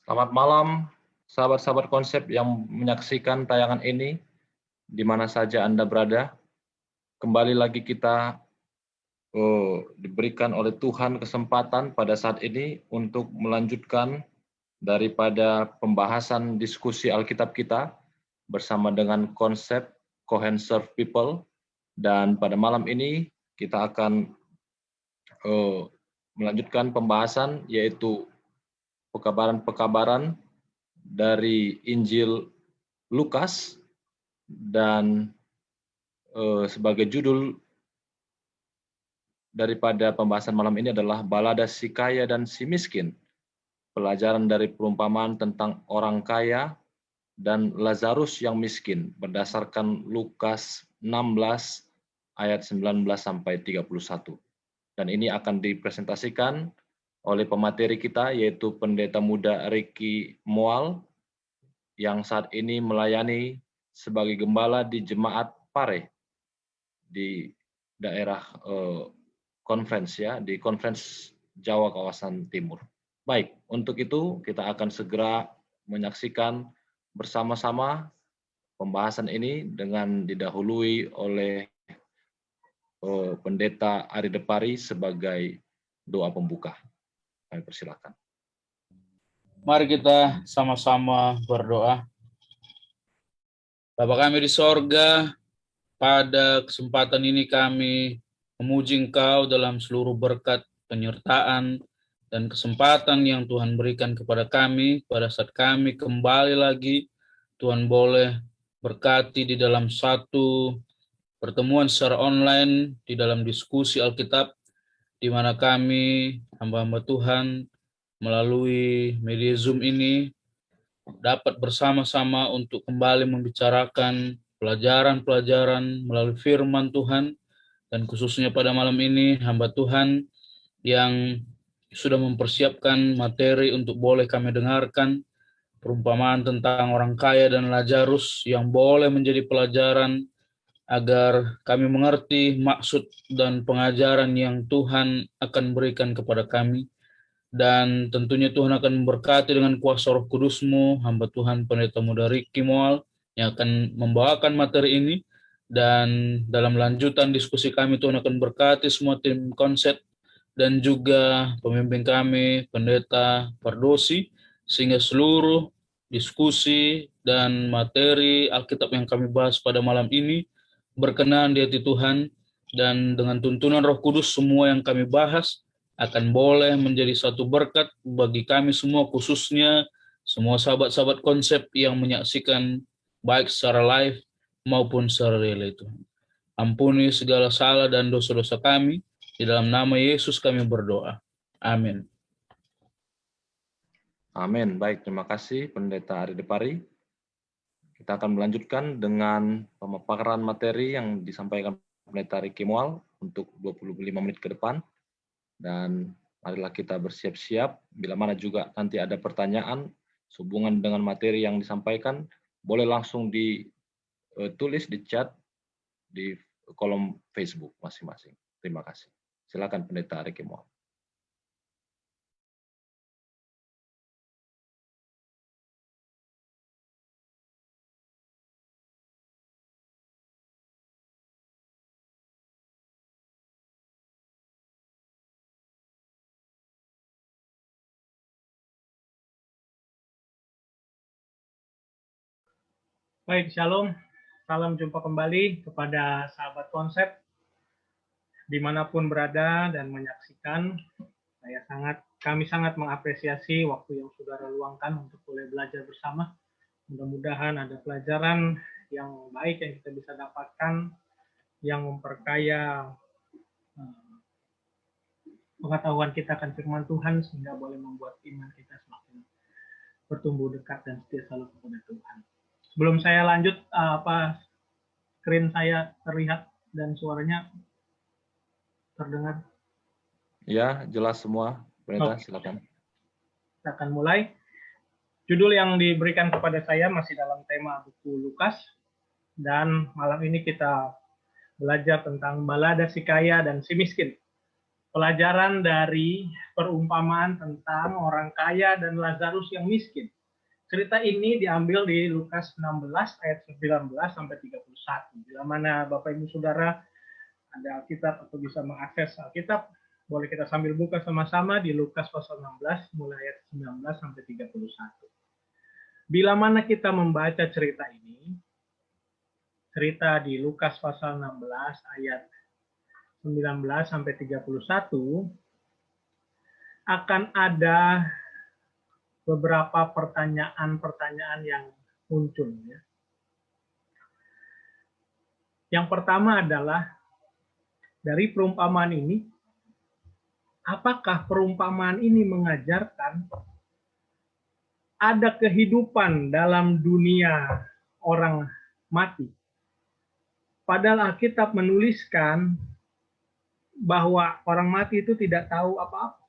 Selamat malam, sahabat-sahabat konsep yang menyaksikan tayangan ini, di mana saja Anda berada. Kembali lagi kita diberikan oleh Tuhan kesempatan pada saat ini untuk melanjutkan daripada pembahasan diskusi Alkitab kita bersama dengan konsep Cohen Serve People. Dan pada malam ini kita akan melanjutkan pembahasan yaitu pekabaran-pekabaran dari Injil Lukas, dan sebagai judul daripada pembahasan malam ini adalah Balada si Kaya dan si Miskin, pelajaran dari perumpamaan tentang orang kaya dan Lazarus yang miskin berdasarkan Lukas 16 ayat 19 sampai 31. Dan ini akan dipresentasikan oleh pemateri kita yaitu Pendeta Muda Ricky Moal yang saat ini melayani sebagai gembala di Jemaat Pare di daerah Conference di Conference Jawa kawasan Timur. Baik, untuk itu kita akan segera menyaksikan bersama-sama pembahasan ini dengan didahului oleh Pendeta Ari Depari sebagai doa pembuka. Kami persilakan. Mari kita sama-sama berdoa. Bapa kami di sorga, pada kesempatan ini kami memuji Engkau dalam seluruh berkat, penyertaan, dan kesempatan yang Tuhan berikan kepada kami pada saat kami kembali lagi. Tuhan boleh berkati di dalam satu pertemuan secara online di dalam diskusi Alkitab, di mana kami, hamba-hamba Tuhan, melalui media Zoom ini, dapat bersama-sama untuk kembali membicarakan pelajaran-pelajaran melalui firman Tuhan, dan khususnya pada malam ini, hamba Tuhan yang sudah mempersiapkan materi untuk boleh kami dengarkan, perumpamaan tentang orang kaya dan Lazarus yang boleh menjadi pelajaran agar kami mengerti maksud dan pengajaran yang Tuhan akan berikan kepada kami. Dan tentunya Tuhan akan memberkati dengan kuasa Roh Kudus-Mu, hamba Tuhan Pendeta Muda Ricky Moal yang akan membawakan materi ini. Dan dalam lanjutan diskusi kami, Tuhan akan berkati semua tim konsep dan juga pemimpin kami, Pendeta Pardosi, sehingga seluruh diskusi dan materi Alkitab yang kami bahas pada malam ini berkenan di hati Tuhan, dan dengan tuntunan Roh Kudus semua yang kami bahas akan boleh menjadi satu berkat bagi kami semua, khususnya semua sahabat-sahabat konsep yang menyaksikan baik secara live maupun secara relay. Tuhan, ampuni segala salah dan dosa-dosa kami, di dalam nama Yesus kami berdoa. Amin. Amin. Baik, terima kasih Pendeta Ari Depari. Kita akan melanjutkan dengan pemaparan materi yang disampaikan Pendeta Ricky Moal untuk 25 menit ke depan. Dan marilah kita bersiap-siap, bila mana juga nanti ada pertanyaan sehubungan dengan materi yang disampaikan, boleh langsung ditulis di chat di kolom Facebook masing-masing. Terima kasih. Silakan Pendeta Ricky Moal. Baik, Shalom. Salam jumpa kembali kepada sahabat konsep dimanapun berada dan menyaksikan. Kami sangat mengapresiasi waktu yang saudara luangkan untuk boleh belajar bersama. Mudah-mudahan ada pelajaran yang baik yang kita bisa dapatkan, yang memperkaya pengetahuan kita akan firman Tuhan, sehingga boleh membuat iman kita semakin bertumbuh dekat dan setia selalu kepada Tuhan. Sebelum saya lanjut, screen saya terlihat dan suaranya terdengar? Ya, jelas semua. Pendeta, Oke. silakan. Kita akan mulai. Judul yang diberikan kepada saya masih dalam tema buku Lukas, dan malam ini kita belajar tentang balada si kaya dan si miskin. pelajaran dari perumpamaan tentang orang kaya dan Lazarus yang miskin. Cerita ini diambil di Lukas 16 ayat 19 sampai 31. Bila mana Bapak Ibu Saudara ada Alkitab atau bisa mengakses Alkitab, boleh kita sambil buka sama-sama di Lukas pasal 16 mulai ayat 19 sampai 31. Bila mana kita membaca cerita ini, cerita di Lukas pasal 16 ayat 19 sampai 31, akan ada beberapa pertanyaan-pertanyaan yang muncul. Ya. Yang pertama adalah, dari perumpamaan ini, apakah perumpamaan ini mengajarkan ada kehidupan dalam dunia orang mati? Padahal Alkitab menuliskan bahwa orang mati itu tidak tahu apa-apa.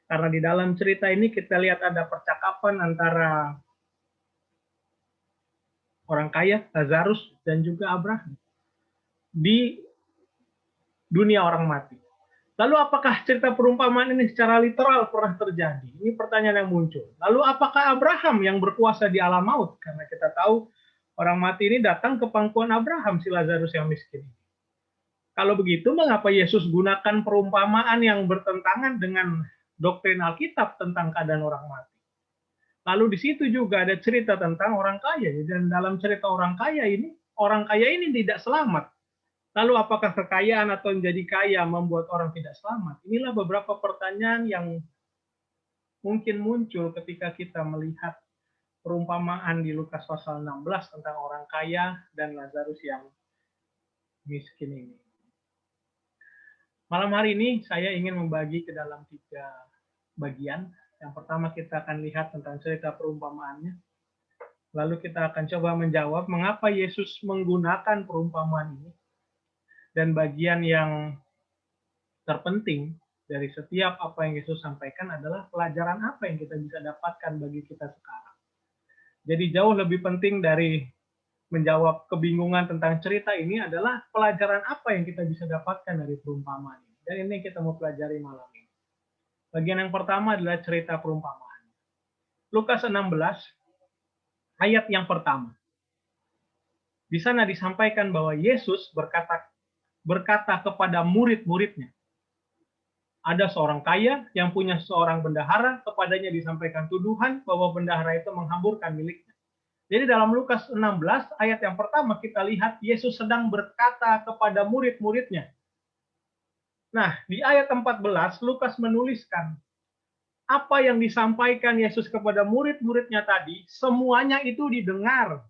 Karena di dalam cerita ini kita lihat ada percakapan antara orang kaya, Lazarus, dan juga Abraham di dunia orang mati. Lalu apakah cerita perumpamaan ini secara literal pernah terjadi? Ini pertanyaan yang muncul. Lalu apakah Abraham yang berkuasa di alam maut? Karena kita tahu orang mati ini datang ke pangkuan Abraham, si Lazarus yang miskin. Kalau begitu, mengapa Yesus gunakan perumpamaan yang bertentangan dengan doktrin Alkitab tentang keadaan orang mati? Lalu di situ juga ada cerita tentang orang kaya. Dan dalam cerita orang kaya ini tidak selamat. Lalu apakah kekayaan atau menjadi kaya membuat orang tidak selamat? Inilah beberapa pertanyaan yang mungkin muncul ketika kita melihat perumpamaan di Lukas pasal 16 tentang orang kaya dan Lazarus yang miskin ini. Malam hari ini saya ingin membagi ke dalam 3 bagian. Yang pertama kita akan lihat tentang cerita perumpamaannya. Lalu kita akan coba menjawab mengapa Yesus menggunakan perumpamaan ini. Dan bagian yang terpenting dari setiap apa yang Yesus sampaikan adalah pelajaran apa yang kita bisa dapatkan bagi kita sekarang. Jadi jauh lebih penting dari menjawab kebingungan tentang cerita ini adalah pelajaran apa yang kita bisa dapatkan dari perumpamaan ini. Dan ini kita mau pelajari malam ini. Bagian yang pertama adalah cerita perumpamaan. Lukas 16 ayat yang pertama. Di sana disampaikan bahwa Yesus berkata kepada murid-muridnya. Ada seorang kaya yang punya seorang bendahara, kepadanya disampaikan tuduhan bahwa bendahara itu menghamburkan miliknya. Jadi dalam Lukas 16 ayat yang pertama kita lihat Yesus sedang berkata kepada murid-muridnya. Nah, di ayat 14 Lukas menuliskan apa yang disampaikan Yesus kepada murid-muridnya tadi, semuanya itu didengar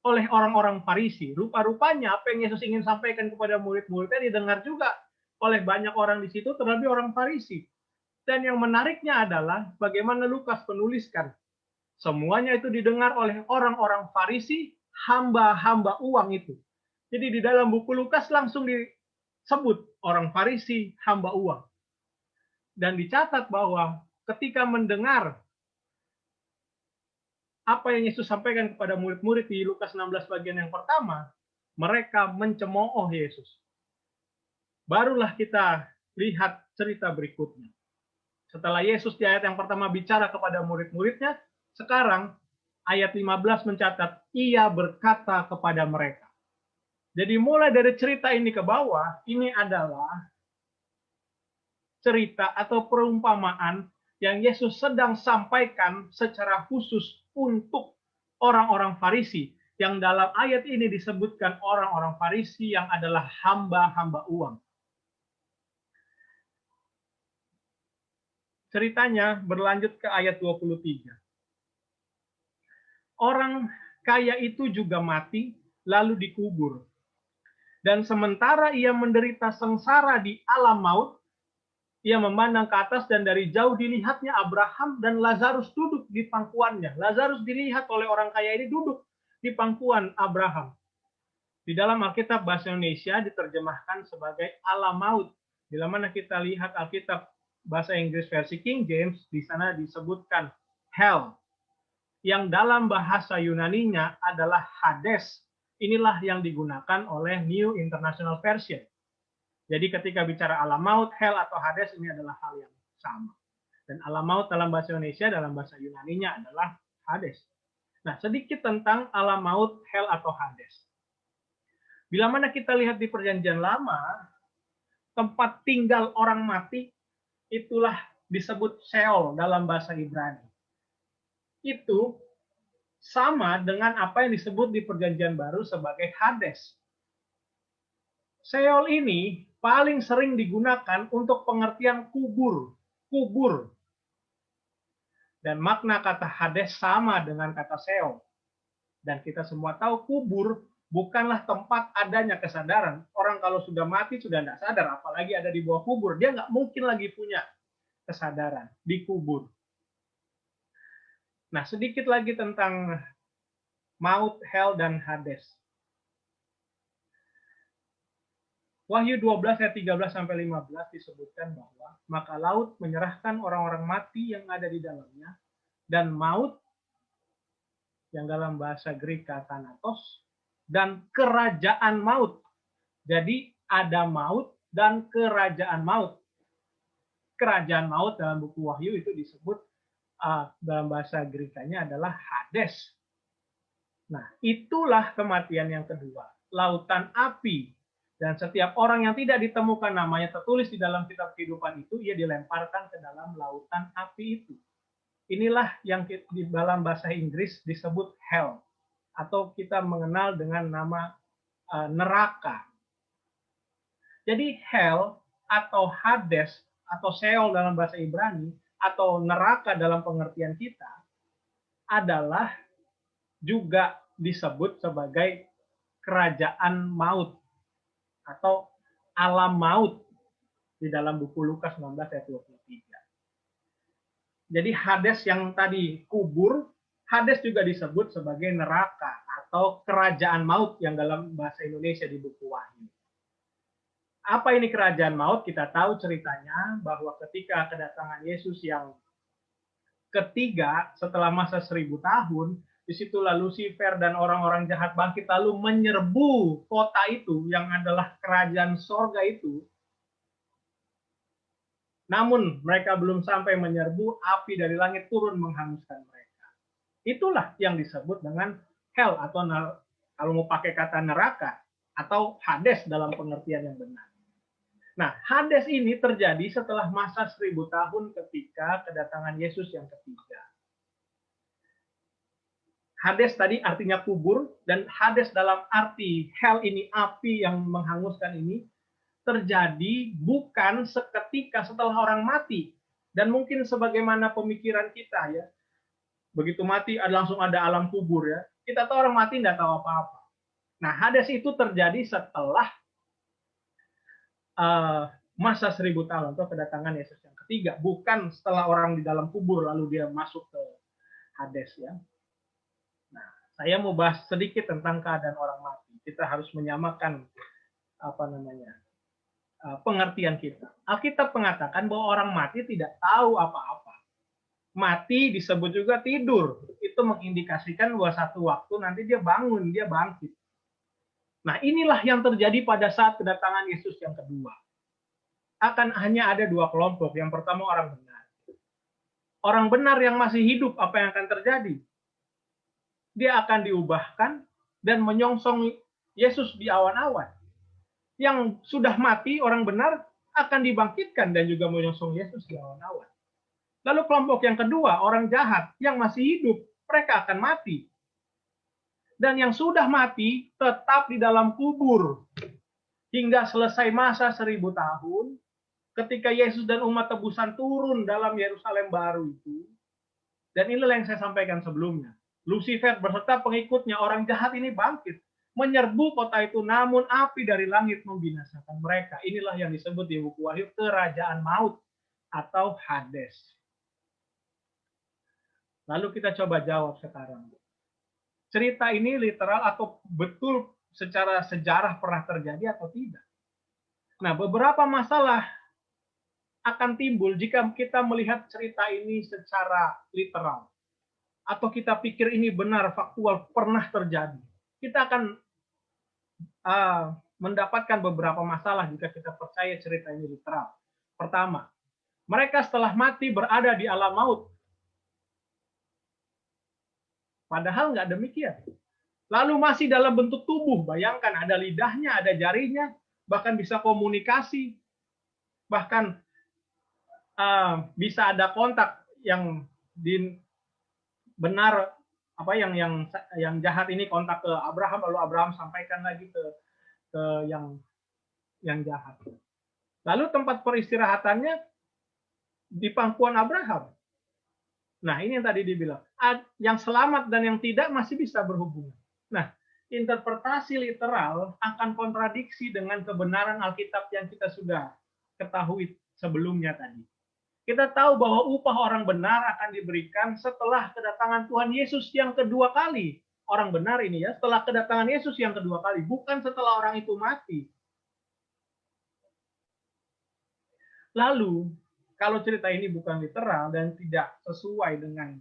oleh orang-orang Farisi. Rupa-rupanya apa yang Yesus ingin sampaikan kepada murid-muridnya didengar juga oleh banyak orang di situ, terlebih orang Farisi. Dan yang menariknya adalah bagaimana Lukas menuliskan semuanya itu didengar oleh orang-orang Farisi, hamba-hamba uang itu. Jadi di dalam buku Lukas langsung disebut orang Farisi, hamba uang. Dan dicatat bahwa ketika mendengar apa yang Yesus sampaikan kepada murid-murid di Lukas 16 bagian yang pertama, mereka mencemooh Yesus. Barulah kita lihat cerita berikutnya. Setelah Yesus di ayat yang pertama bicara kepada murid-muridnya, sekarang ayat 15 mencatat, ia berkata kepada mereka. Jadi mulai dari cerita ini ke bawah, ini adalah cerita atau perumpamaan yang Yesus sedang sampaikan secara khusus untuk orang-orang Farisi. Yang dalam ayat ini disebutkan orang-orang Farisi yang adalah hamba-hamba uang. Ceritanya berlanjut ke ayat 23. Orang kaya itu juga mati, lalu dikubur. Dan sementara ia menderita sengsara di alam maut, ia memandang ke atas dan dari jauh dilihatnya Abraham dan Lazarus duduk di pangkuannya. Lazarus dilihat oleh orang kaya ini duduk di pangkuan Abraham. Di dalam Alkitab bahasa Indonesia diterjemahkan sebagai alam maut. Bila mana kita lihat Alkitab bahasa Inggris versi King James, di sana disebutkan hell. Yang dalam bahasa Yunaninya adalah Hades. Inilah yang digunakan oleh New International Version. Jadi ketika bicara alam maut, hell atau Hades ini adalah hal yang sama. Dan alam maut dalam bahasa Indonesia, dalam bahasa Yunaninya adalah Hades. Nah, sedikit tentang alam maut, hell atau Hades. Bila mana kita lihat di Perjanjian Lama, tempat tinggal orang mati itulah disebut Sheol dalam bahasa Ibrani. Itu sama dengan apa yang disebut di Perjanjian Baru sebagai Hades. Sheol ini paling sering digunakan untuk pengertian kubur. Kubur. Dan makna kata Hades sama dengan kata Sheol. Dan kita semua tahu kubur bukanlah tempat adanya kesadaran. Orang kalau sudah mati sudah tidak sadar, apalagi ada di bawah kubur. Dia nggak mungkin lagi punya kesadaran di kubur. Nah, sedikit lagi tentang maut, hell, dan Hades. Wahyu 12 ayat 13 sampai 15 disebutkan bahwa maka laut menyerahkan orang-orang mati yang ada di dalamnya, dan maut yang dalam bahasa Greek Thanatos, dan kerajaan maut. Jadi ada maut dan kerajaan maut. Kerajaan maut dalam buku Wahyu itu disebut dalam bahasa Greek-nya adalah Hades. Nah, itulah kematian yang kedua, lautan api. Dan setiap orang yang tidak ditemukan namanya tertulis di dalam kitab kehidupan itu, ia dilemparkan ke dalam lautan api itu. Inilah yang di dalam bahasa Inggris disebut hell, atau kita mengenal dengan nama neraka. Jadi hell atau Hades atau Sheol dalam bahasa Ibrani atau neraka dalam pengertian kita adalah juga disebut sebagai kerajaan maut atau alam maut di dalam buku Lukas 19 ayat 23. Jadi Hades yang tadi kubur, Hades juga disebut sebagai neraka atau kerajaan maut yang dalam bahasa Indonesia di buku Wahyu. Apa ini kerajaan maut? Kita tahu ceritanya bahwa ketika kedatangan Yesus yang ketiga setelah masa 1000 tahun, disitulah Lucifer dan orang-orang jahat bangkit lalu menyerbu kota itu yang adalah kerajaan sorga itu. Namun mereka belum sampai menyerbu, api dari langit turun menghanguskan mereka. Itulah yang disebut dengan hell atau kalau mau pakai kata neraka atau Hades dalam pengertian yang benar. Nah, Hades ini terjadi setelah masa 1000 tahun ketika kedatangan Yesus yang ketiga. Hades tadi artinya kubur, dan Hades dalam arti hell ini, api yang menghanguskan ini, terjadi bukan seketika setelah orang mati. Dan mungkin sebagaimana pemikiran kita ya, begitu mati langsung ada alam kubur ya. Kita tahu orang mati tidak tahu apa-apa. Nah, Hades itu terjadi setelah masa 1000 tahun atau kedatangan Yesus yang ketiga, bukan setelah orang di dalam kubur lalu dia masuk ke Hades ya. Nah, saya mau bahas sedikit tentang keadaan orang mati. Kita harus menyamakan pengertian kita. Alkitab mengatakan bahwa orang mati tidak tahu apa-apa. Mati disebut juga tidur. Itu mengindikasikan bahwa satu waktu nanti dia bangun, dia bangkit. Nah, inilah yang terjadi pada saat kedatangan Yesus yang kedua. Akan hanya ada dua kelompok. Yang pertama orang benar. Orang benar yang masih hidup, apa yang akan terjadi? Dia akan diubahkan dan menyongsong Yesus di awan-awan. Yang sudah mati, orang benar, akan dibangkitkan dan juga menyongsong Yesus di awan-awan. Lalu kelompok yang kedua, orang jahat yang masih hidup, mereka akan mati. Dan yang sudah mati tetap di dalam kubur hingga selesai masa 1000 tahun, ketika Yesus dan umat tebusan turun dalam Yerusalem baru itu. Dan inilah yang saya sampaikan sebelumnya. Lucifer beserta pengikutnya, orang jahat ini bangkit, menyerbu kota itu, namun api dari langit membinasakan mereka. Inilah yang disebut di buku Wahyu kerajaan maut atau Hades. Lalu kita coba jawab sekarang. Cerita ini literal atau betul secara sejarah pernah terjadi atau tidak? Nah, beberapa masalah akan timbul jika kita melihat cerita ini secara literal. Atau kita pikir ini benar, faktual, pernah terjadi. Kita akan mendapatkan beberapa masalah jika kita percaya cerita ini literal. Pertama, mereka setelah mati berada di alam maut. Padahal nggak demikian. Lalu masih dalam bentuk tubuh, bayangkan ada lidahnya, ada jarinya, bahkan bisa komunikasi, bahkan bisa ada kontak yang benar apa yang jahat ini kontak ke Abraham, lalu Abraham sampaikan lagi ke yang jahat. Lalu tempat peristirahatannya di pangkuan Abraham. Nah, ini yang tadi dibilang, yang selamat dan yang tidak masih bisa berhubungan. Nah, interpretasi literal akan kontradiksi dengan kebenaran Alkitab yang kita sudah ketahui sebelumnya tadi. Kita tahu bahwa upah orang benar akan diberikan setelah kedatangan Tuhan Yesus yang kedua kali. Orang benar ini ya, setelah kedatangan Yesus yang kedua kali, bukan setelah orang itu mati. Lalu, kalau cerita ini bukan literal dan tidak sesuai dengan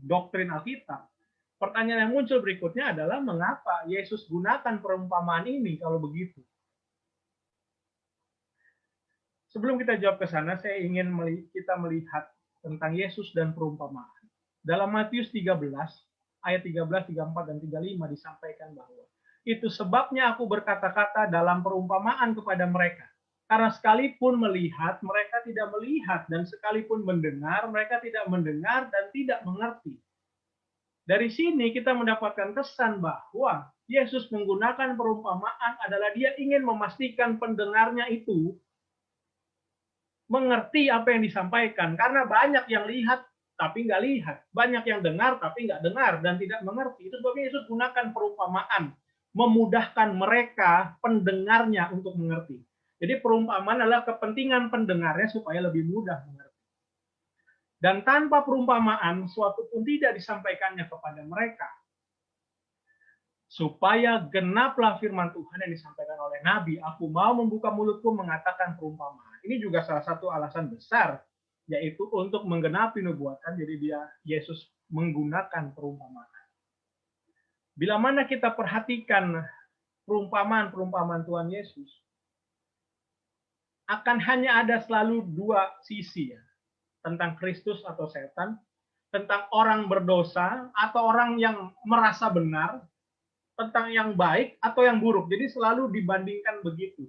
doktrin Alkitab, pertanyaan yang muncul berikutnya adalah mengapa Yesus gunakan perumpamaan ini kalau begitu? Sebelum kita jawab ke sana, saya ingin kita melihat tentang Yesus dan perumpamaan. Dalam Matius 13, ayat 13, 34, dan 35 disampaikan bahwa itu sebabnya aku berkata-kata dalam perumpamaan kepada mereka. Karena sekalipun melihat, mereka tidak melihat. Dan sekalipun mendengar, mereka tidak mendengar dan tidak mengerti. Dari sini kita mendapatkan kesan bahwa Yesus menggunakan perumpamaan adalah dia ingin memastikan pendengarnya itu mengerti apa yang disampaikan. Karena banyak yang lihat tapi nggak lihat. Banyak yang dengar tapi nggak dengar dan tidak mengerti. Itu sebabnya Yesus gunakan perumpamaan. Memudahkan mereka, pendengarnya untuk mengerti. Jadi perumpamaan adalah kepentingan pendengarnya supaya lebih mudah mengerti. Dan tanpa perumpamaan, suatu pun tidak disampaikannya kepada mereka. Supaya genaplah firman Tuhan yang disampaikan oleh Nabi, aku mau membuka mulutku mengatakan perumpamaan. Ini juga salah satu alasan besar, yaitu untuk menggenapi nubuatan, jadi Yesus menggunakan perumpamaan. Bila mana kita perhatikan perumpamaan Tuhan Yesus, akan hanya ada selalu dua sisi ya, tentang Kristus atau setan, tentang orang berdosa atau orang yang merasa benar, tentang yang baik atau yang buruk. Jadi selalu dibandingkan begitu.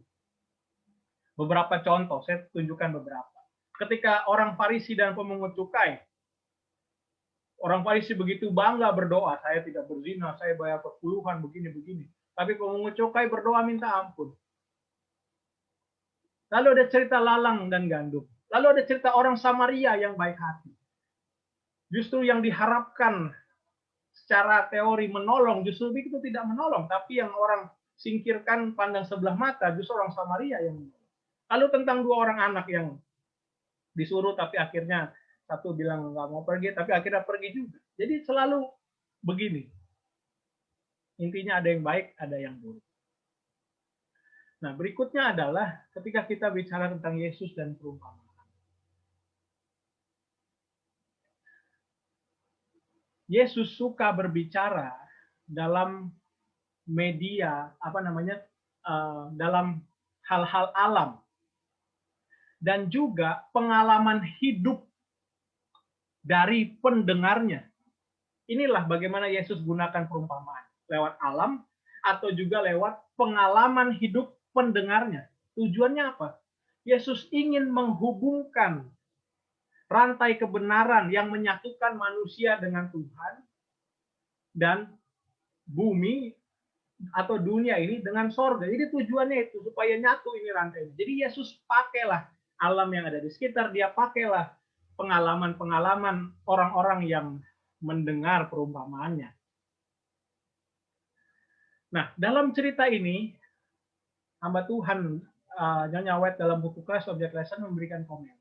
Beberapa contoh, saya tunjukkan beberapa. Ketika orang Farisi dan pemungut cukai, orang Farisi begitu bangga berdoa, saya tidak berzina, saya bayar perpuluhan, begini-begini. Tapi pemungut cukai berdoa minta ampun. Lalu ada cerita lalang dan gandum. Lalu ada cerita orang Samaria yang baik hati. Justru yang diharapkan secara teori menolong, justru itu tidak menolong. Tapi yang orang singkirkan pandang sebelah mata, justru orang Samaria yang menolong. Lalu tentang dua orang anak yang disuruh, tapi akhirnya satu bilang nggak mau pergi, tapi akhirnya pergi juga. Jadi selalu begini. Intinya ada yang baik, ada yang buruk. Nah, berikutnya adalah ketika kita bicara tentang Yesus dan perumpamaan. Yesus suka berbicara dalam media, dalam hal-hal alam. Dan juga pengalaman hidup dari pendengarnya. Inilah bagaimana Yesus gunakan perumpamaan. Lewat alam atau juga lewat pengalaman hidup pendengarnya. Tujuannya apa? Yesus ingin menghubungkan rantai kebenaran yang menyatukan manusia dengan Tuhan dan bumi atau dunia ini dengan sorga. Jadi tujuannya itu supaya nyatu ini rantai. Jadi Yesus pakailah alam yang ada di sekitar, dia pakailah pengalaman-pengalaman orang-orang yang mendengar perumpamaannya. Nah, dalam cerita ini hamba Tuhan Nyonya White dalam buku Christ Object Lesson memberikan komentar.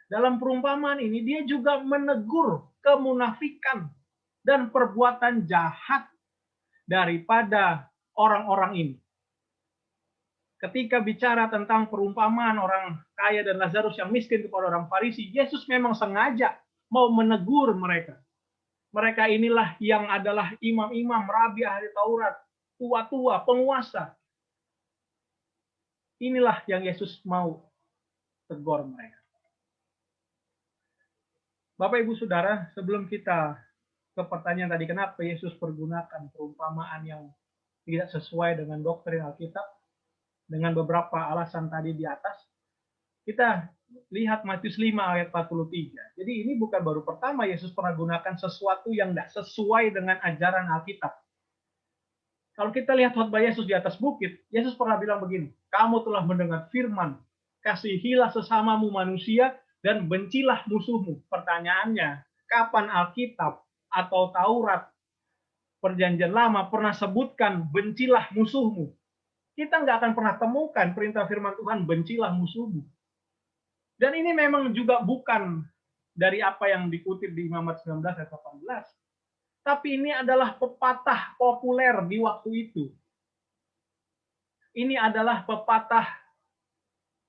Dalam perumpamaan ini dia juga menegur kemunafikan dan perbuatan jahat daripada orang-orang ini. Ketika bicara tentang perumpamaan orang kaya dan Lazarus yang miskin kepada orang Farisi, Yesus memang sengaja mau menegur mereka. Mereka inilah yang adalah imam-imam, rabi ahli Taurat, tua-tua, penguasa. Inilah yang Yesus mau tegur mereka. Bapak Ibu Saudara, sebelum kita ke pertanyaan tadi, kenapa Yesus pergunakan perumpamaan yang tidak sesuai dengan doktrin Alkitab, dengan beberapa alasan tadi di atas, kita lihat Matius 5 ayat 43. Jadi ini bukan baru pertama Yesus pernah gunakan sesuatu yang tidak sesuai dengan ajaran Alkitab. Kalau kita lihat khotbah Yesus di atas bukit, Yesus pernah bilang begini, kamu telah mendengar firman, kasihilah sesamamu manusia dan bencilah musuhmu. Pertanyaannya, kapan Alkitab atau Taurat Perjanjian Lama pernah sebutkan bencilah musuhmu? Kita nggak akan pernah temukan perintah firman Tuhan bencilah musuhmu. Dan ini memang juga bukan dari apa yang dikutip di Imamat 19 ayat 18. Tapi ini adalah pepatah populer di waktu itu. Ini adalah pepatah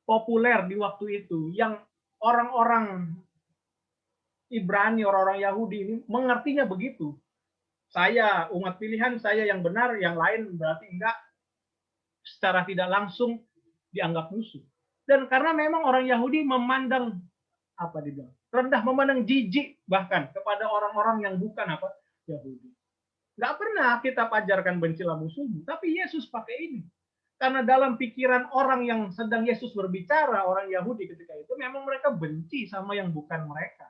populer di waktu itu yang orang-orang Ibrani, orang-orang Yahudi ini mengertinya begitu. Saya umat pilihan, saya yang benar, yang lain berarti enggak, secara tidak langsung dianggap musuh. Dan karena memang orang Yahudi memandang apa dibilang rendah, memandang jijik bahkan kepada orang-orang yang bukan apa Yahudi. Nggak pernah kita ajarkan bencilah musuhmu, tapi Yesus pakai ini. Karena dalam pikiran orang yang sedang Yesus berbicara, orang Yahudi ketika itu, memang mereka benci sama yang bukan mereka.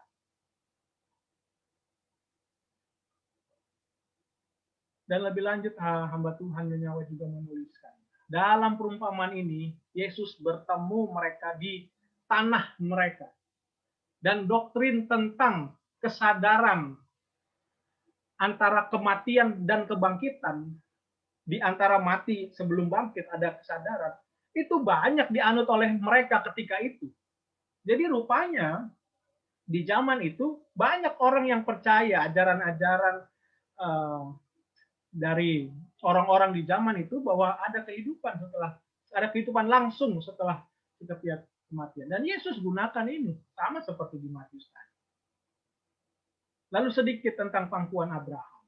Dan lebih lanjut, hamba Tuhan Nyawa juga menuliskan. Dalam perumpamaan ini, Yesus bertemu mereka di tanah mereka. Dan doktrin tentang kesadaran antara kematian dan kebangkitan, di antara mati sebelum bangkit ada kesadaran, itu banyak dianut oleh mereka ketika itu. Jadi rupanya di zaman itu banyak orang yang percaya ajaran-ajaran dari orang-orang di zaman itu bahwa ada kehidupan langsung setelah setiap kematian. Dan Yesus gunakan ini sama seperti di Matius tadi. Lalu sedikit tentang pangkuan Abraham.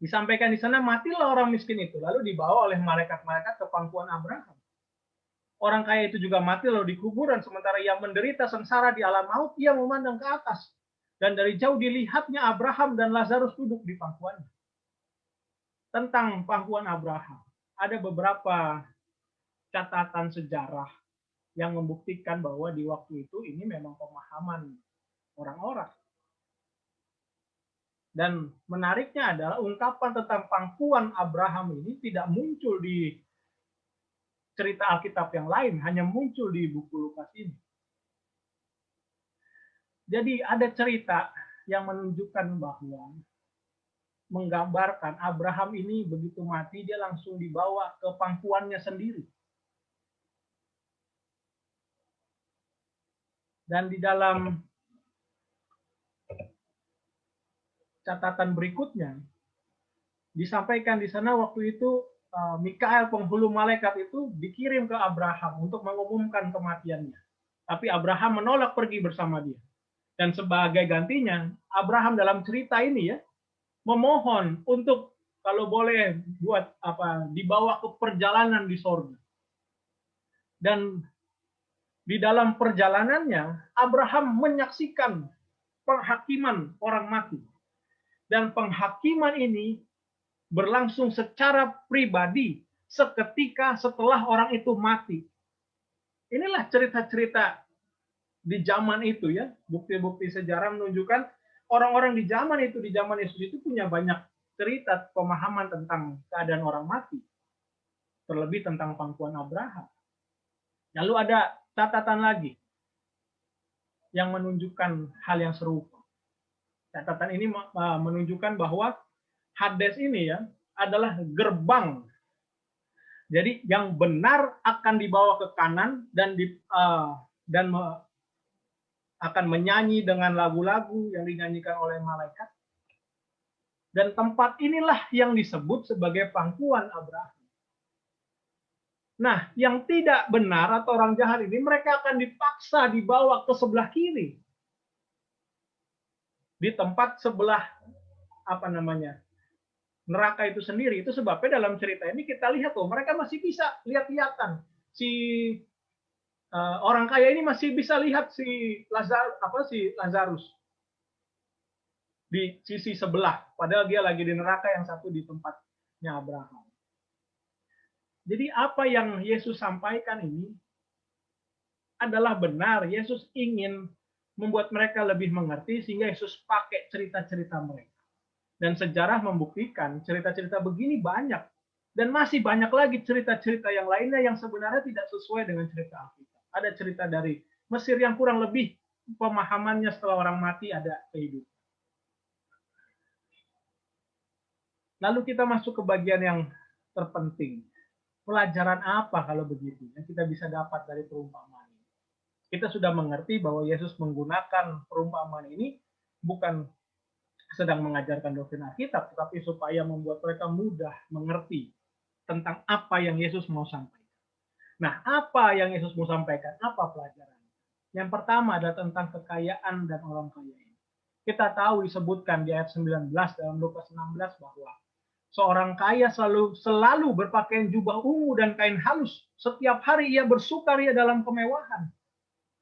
Disampaikan di sana, matilah orang miskin itu, lalu dibawa oleh malaikat-malaikat ke pangkuan Abraham. Orang kaya itu juga mati lalu di kuburan, sementara ia menderita sengsara di alam maut, ia memandang ke atas. Dan dari jauh dilihatnya Abraham dan Lazarus duduk di pangkuannya. Tentang pangkuan Abraham, ada beberapa catatan sejarah yang membuktikan bahwa di waktu itu ini memang pemahaman orang-orang. Dan menariknya adalah ungkapan tentang pangkuan Abraham ini tidak muncul di cerita Alkitab yang lain, hanya muncul di buku Lukas ini. Jadi ada cerita yang menunjukkan bahwa menggambarkan Abraham ini begitu mati, dia langsung dibawa ke pangkuannya sendiri. Dan di dalam catatan berikutnya disampaikan di sana waktu itu Mikael penghulu malaikat itu dikirim ke Abraham untuk mengumumkan kematiannya. Tapi Abraham menolak pergi bersama dia. Dan sebagai gantinya Abraham dalam cerita ini ya memohon untuk kalau boleh buat dibawa ke perjalanan di sorga. Dan di dalam perjalanannya Abraham menyaksikan penghakiman orang mati. Dan penghakiman ini berlangsung secara pribadi seketika setelah orang itu mati. Inilah cerita-cerita di zaman itu ya, bukti-bukti sejarah menunjukkan orang-orang di zaman itu, di zaman Yesus itu punya banyak cerita pemahaman tentang keadaan orang mati. Terlebih tentang pangkuan Abraham. Lalu ada catatan lagi yang menunjukkan hal yang serupa. Catatan ini menunjukkan bahwa Hades ini ya adalah gerbang. Jadi yang benar akan dibawa ke kanan dan akan menyanyi dengan lagu-lagu yang dinyanyikan oleh malaikat. Dan tempat inilah yang disebut sebagai pangkuan Abraham. Nah, yang tidak benar atau orang jahat ini mereka akan dipaksa dibawa ke sebelah kiri. Di tempat sebelah neraka itu sendiri. Itu sebabnya dalam cerita ini kita lihat mereka masih bisa lihat-lihatan. Si orang kaya ini masih bisa lihat si Lazarus di sisi sebelah, padahal dia lagi di neraka, yang satu di tempatnya Abraham. Jadi apa yang Yesus sampaikan ini adalah benar. Yesus ingin membuat mereka lebih mengerti, sehingga Yesus pakai cerita-cerita mereka. Dan sejarah membuktikan cerita-cerita begini banyak. Dan masih banyak lagi cerita-cerita yang lainnya yang sebenarnya tidak sesuai dengan cerita Alkitab. Ada cerita dari Mesir yang kurang lebih pemahamannya setelah orang mati ada kehidupan. Lalu kita masuk ke bagian yang terpenting. Pelajaran apa kalau begitu yang kita bisa dapat dari perumpamaan ini? Kita sudah mengerti bahwa Yesus menggunakan perumpamaan ini bukan sedang mengajarkan doktrin Alkitab, tetapi supaya membuat mereka mudah mengerti tentang apa yang Yesus mau sampaikan. Nah, apa yang Yesus mau sampaikan? Apa pelajaran? Yang pertama adalah tentang kekayaan dan orang kaya ini. Kita tahu disebutkan di ayat 19 dalam Lukas 16 bahwa seorang kaya selalu berpakaian jubah ungu dan kain halus. Setiap hari ia bersukaria dalam kemewahan.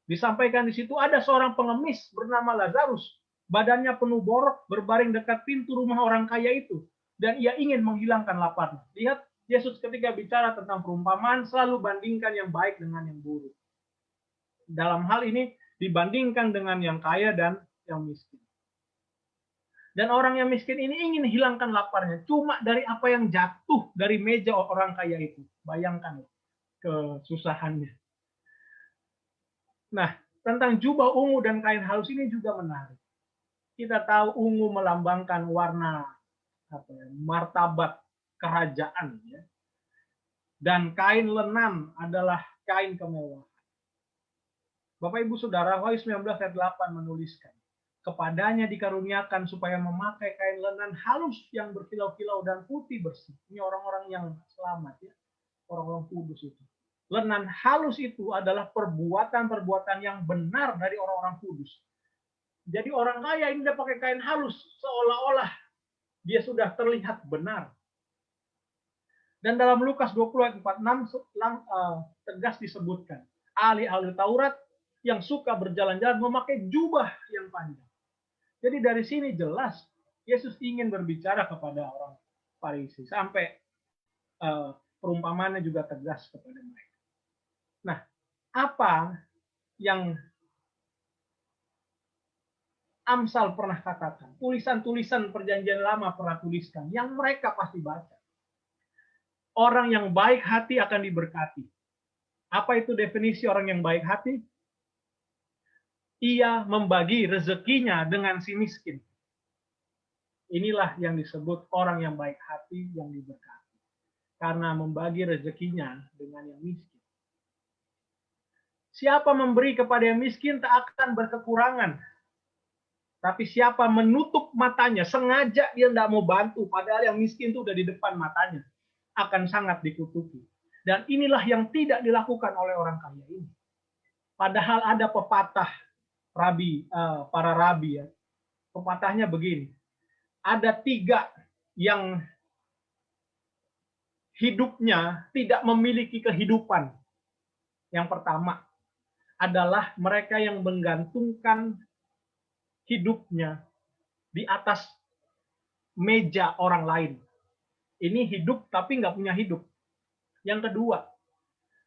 Disampaikan di situ ada seorang pengemis bernama Lazarus. Badannya penuh borok, berbaring dekat pintu rumah orang kaya itu. Dan ia ingin menghilangkan laparnya. Lihat, Yesus ketika bicara tentang perumpamaan selalu bandingkan yang baik dengan yang buruk. Dalam hal ini dibandingkan dengan yang kaya dan yang miskin. Dan orang yang miskin ini ingin hilangkan laparnya cuma dari apa yang jatuh dari meja orang kaya itu. Bayangkan kesusahannya. Nah, tentang jubah ungu dan kain halus ini juga menarik. Kita tahu ungu melambangkan warna martabat kerajaan, ya. Dan kain lenan adalah kain kemewahan. Bapak Ibu Saudara, Wahyu 19 ayat 8 menuliskan, kepadanya dikaruniakan supaya memakai kain lenan halus yang berkilau-kilau dan putih bersih. Ini orang-orang yang selamat, ya, orang-orang kudus itu. Lenan halus itu adalah perbuatan-perbuatan yang benar dari orang-orang kudus. Jadi orang kaya ini dia pakai kain halus seolah-olah dia sudah terlihat benar. Dan dalam Lukas 20 ayat 46 tegas disebutkan, ahli-ahli Taurat yang suka berjalan-jalan memakai jubah yang panjang. Jadi dari sini jelas Yesus ingin berbicara kepada orang Farisi, sampai perumpamaannya juga tegas kepada mereka. Nah, apa yang Amsal pernah katakan, tulisan-tulisan perjanjian lama pernah tuliskan, yang mereka pasti baca. Orang yang baik hati akan diberkati. Apa itu definisi orang yang baik hati? Ia membagi rezekinya dengan si miskin. Inilah yang disebut orang yang baik hati yang diberkati. Karena membagi rezekinya dengan yang miskin. Siapa memberi kepada yang miskin tak akan berkekurangan. Tapi siapa menutup matanya, sengaja dia tidak mau bantu, padahal yang miskin itu udah di depan matanya, akan sangat dikutuki. Dan inilah yang tidak dilakukan oleh orang kaya ini. Padahal ada pepatah para rabi, ya. Pepatahnya begini, ada 3 yang hidupnya tidak memiliki kehidupan. Yang pertama adalah mereka yang menggantungkan hidupnya di atas meja orang lain. Ini hidup tapi nggak punya hidup. Yang kedua,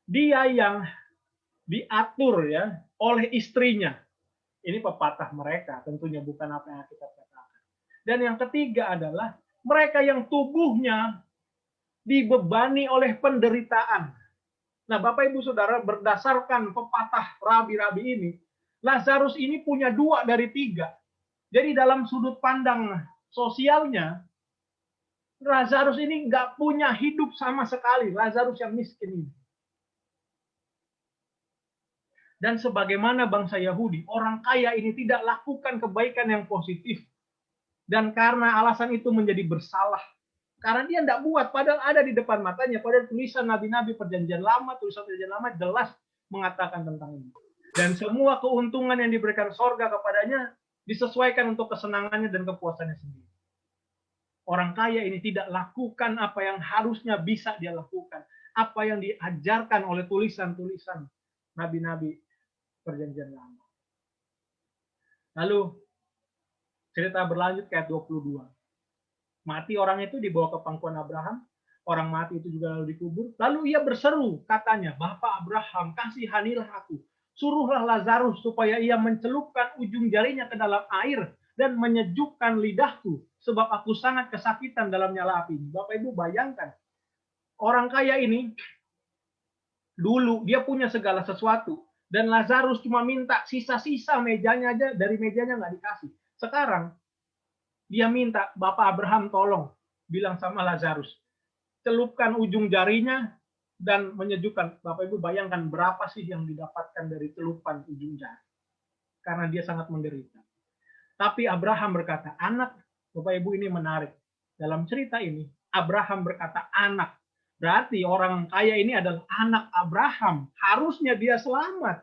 dia yang diatur, ya, oleh istrinya. Ini pepatah mereka, tentunya bukan apa yang kita katakan. Dan yang ketiga adalah mereka yang tubuhnya dibebani oleh penderitaan. Nah, Bapak Ibu Saudara, berdasarkan pepatah rabi-rabi ini, Lazarus ini punya 2 dari 3. Jadi dalam sudut pandang sosialnya, Lazarus ini nggak punya hidup sama sekali. Lazarus yang miskin ini. Dan sebagaimana bangsa Yahudi, orang kaya ini tidak lakukan kebaikan yang positif. Dan karena alasan itu menjadi bersalah. Karena dia tidak buat, padahal ada di depan matanya. Padahal tulisan nabi-nabi perjanjian lama, tulisan perjanjian lama jelas mengatakan tentang ini. Dan semua keuntungan yang diberikan sorga kepadanya disesuaikan untuk kesenangannya dan kepuasannya sendiri. Orang kaya ini tidak lakukan apa yang harusnya bisa dia lakukan, apa yang diajarkan oleh tulisan-tulisan nabi-nabi perjanjian lama. Lalu cerita berlanjut ke ayat 22. Mati orang itu dibawa ke pangkuan Abraham, orang mati itu juga lalu dikubur. Lalu ia berseru, katanya, "Bapak Abraham, kasihanilah aku. Suruhlah Lazarus supaya ia mencelupkan ujung jarinya ke dalam air dan menyejukkan lidahku, sebab aku sangat kesakitan dalam nyala api." Bapak Ibu bayangkan, orang kaya ini dulu dia punya segala sesuatu, dan Lazarus cuma minta sisa-sisa mejanya aja, dari mejanya nggak dikasih. Sekarang dia minta, "Bapak Abraham tolong bilang sama Lazarus, celupkan ujung jarinya dan menyejukkan." Bapak Ibu bayangkan berapa sih yang didapatkan dari celupan ujung jari. Karena dia sangat menderita. Tapi Abraham berkata, anak. Bapak Ibu, ini menarik. Dalam cerita ini, Abraham berkata anak. Berarti orang kaya ini adalah anak Abraham. Harusnya dia selamat.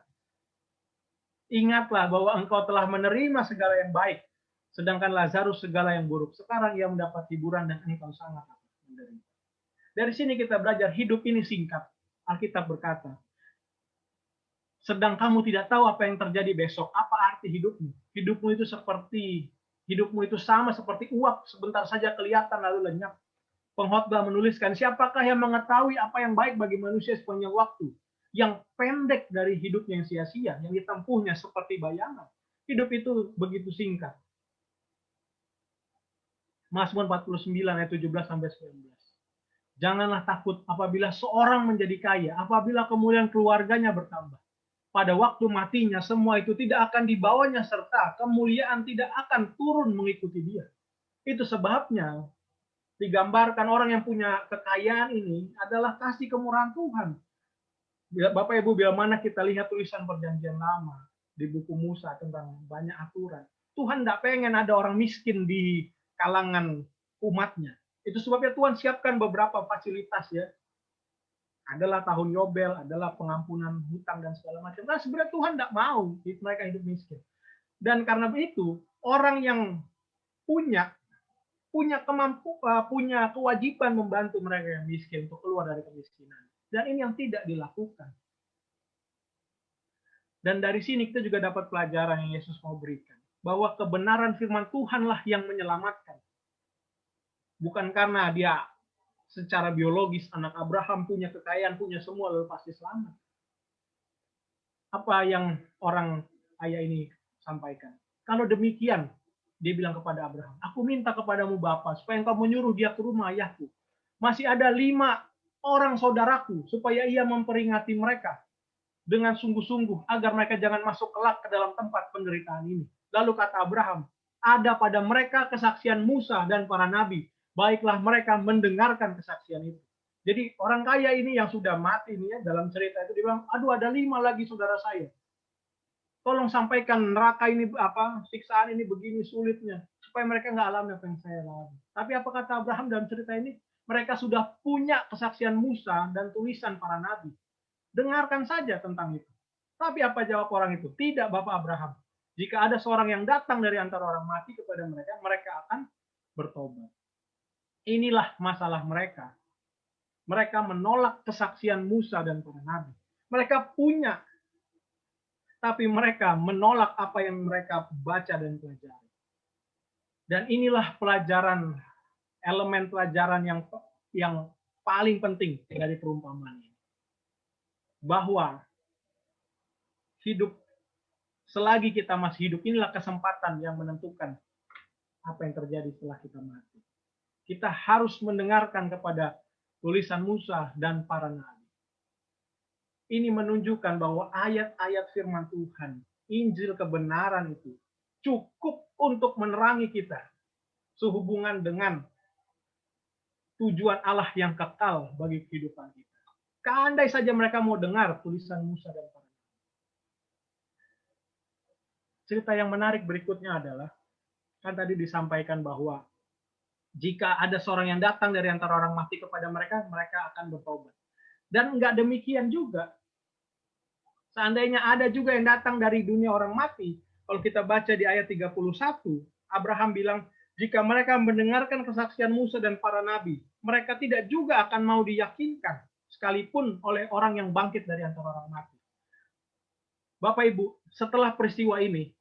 Ingatlah bahwa engkau telah menerima segala yang baik, sedangkan Lazarus segala yang buruk. Sekarang ia mendapat hiburan dan engkau sangat menderita. Dari sini kita belajar hidup ini singkat. Alkitab berkata, sedang kamu tidak tahu apa yang terjadi besok. Apa arti hidupmu? Hidupmu itu sama seperti uap, sebentar saja kelihatan lalu lenyap. Pengkhotbah menuliskan, siapakah yang mengetahui apa yang baik bagi manusia sepanjang waktu? Yang pendek dari hidupnya yang sia-sia, yang ditempuhnya seperti bayangan. Hidup itu begitu singkat. Mazmur 49 ayat 17-19. Janganlah takut apabila seorang menjadi kaya, apabila kemuliaan keluarganya bertambah. Pada waktu matinya semua itu tidak akan dibawanya, serta kemuliaan tidak akan turun mengikuti dia. Itu sebabnya digambarkan orang yang punya kekayaan ini adalah kasih kemurahan Tuhan. Bapak Ibu, bila mana kita lihat tulisan perjanjian lama di buku Musa tentang banyak aturan, Tuhan tidak pengen ada orang miskin di kalangan umatnya. Itu sebabnya Tuhan siapkan beberapa fasilitas ya. Adalah tahun Yobel, adalah pengampunan hutang dan segala macam. Nah, sebenarnya Tuhan tidak mau mereka hidup miskin. Dan karena itu, orang yang punya kewajiban membantu mereka yang miskin untuk keluar dari kemiskinan. Dan ini yang tidak dilakukan. Dan dari sini kita juga dapat pelajaran yang Yesus mau berikan. Bahwa kebenaran firman Tuhanlah yang menyelamatkan. Bukan karena dia secara biologis anak Abraham punya kekayaan, punya semua lalu pasti selamat. Apa yang orang kaya ini sampaikan? Kalau demikian, dia bilang kepada Abraham, aku minta kepadamu Bapa, supaya engkau menyuruh dia ke rumah ayahku. Masih ada 5 orang saudaraku, supaya ia memperingati mereka dengan sungguh-sungguh, agar mereka jangan masuk kelak ke dalam tempat penderitaan ini. Lalu kata Abraham, ada pada mereka kesaksian Musa dan para nabi. Baiklah mereka mendengarkan kesaksian itu. Jadi orang kaya ini yang sudah mati ini ya, dalam cerita itu dia bilang, aduh ada 5 lagi saudara saya. Tolong sampaikan neraka ini apa, siksaan ini begini sulitnya, supaya mereka nggak alami apa yang saya alami. Tapi apa kata Abraham dalam cerita ini? Mereka sudah punya kesaksian Musa dan tulisan para nabi. Dengarkan saja tentang itu. Tapi apa jawab orang itu? Tidak, Bapak Abraham. Jika ada seorang yang datang dari antara orang mati kepada mereka, mereka akan bertobat. Inilah masalah mereka. Mereka menolak kesaksian Musa dan para nabi. Mereka punya, tapi mereka menolak apa yang mereka baca dan pelajari. Dan inilah pelajaran, elemen pelajaran yang paling penting dari perumpamaan ini. Bahwa hidup, selagi kita masih hidup, inilah kesempatan yang menentukan apa yang terjadi setelah kita mati. Kita harus mendengarkan kepada tulisan Musa dan para nabi. Ini menunjukkan bahwa ayat-ayat firman Tuhan, Injil kebenaran itu cukup untuk menerangi kita sehubungan dengan tujuan Allah yang kekal bagi kehidupan kita. Andai saja mereka mau dengar tulisan Musa dan para nabi. Cerita yang menarik berikutnya adalah, kan tadi disampaikan bahwa jika ada seorang yang datang dari antara orang mati kepada mereka, mereka akan bertobat. Dan enggak demikian juga. Seandainya ada juga yang datang dari dunia orang mati, kalau kita baca di ayat 31, Abraham bilang, Jika mereka mendengarkan kesaksian Musa dan para nabi, mereka tidak juga akan mau diyakinkan, sekalipun oleh orang yang bangkit dari antara orang mati. Bapak Ibu, setelah peristiwa ini,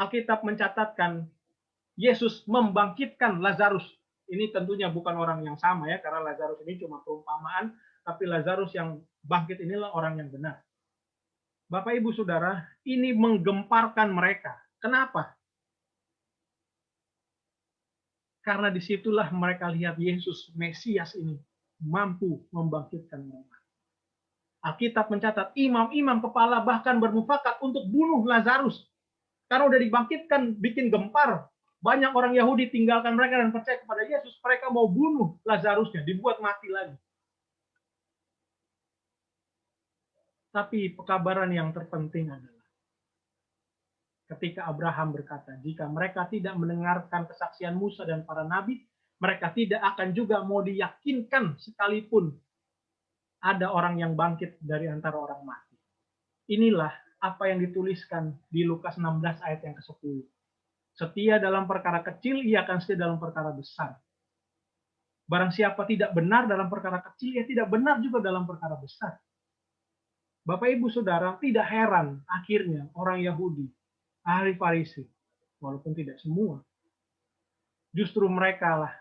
Alkitab mencatatkan Yesus membangkitkan Lazarus. Ini tentunya bukan orang yang sama ya, karena Lazarus ini cuma perumpamaan, tapi Lazarus yang bangkit inilah orang yang benar. Bapak Ibu Saudara, ini menggemparkan mereka. Kenapa? Karena disitulah mereka lihat Yesus, Mesias ini, mampu membangkitkan mereka. Alkitab mencatat, imam-imam kepala bahkan bermufakat untuk bunuh Lazarus. Karena udah dibangkitkan, bikin gempar. Banyak orang Yahudi tinggalkan mereka dan percaya kepada Yesus. Mereka mau bunuh Lazarusnya, dibuat mati lagi. Tapi pekabaran yang terpenting adalah ketika Abraham berkata, jika mereka tidak mendengarkan kesaksian Musa dan para nabi, mereka tidak akan juga mau diyakinkan sekalipun ada orang yang bangkit dari antara orang mati. Inilah apa yang dituliskan di Lukas 16 ayat yang ke-10. Setia dalam perkara kecil, ia akan setia dalam perkara besar. Barang siapa tidak benar dalam perkara kecil, ia tidak benar juga dalam perkara besar. Bapak Ibu Saudara, tidak heran akhirnya orang Yahudi, ahli Farisi, walaupun tidak semua, justru mereka lah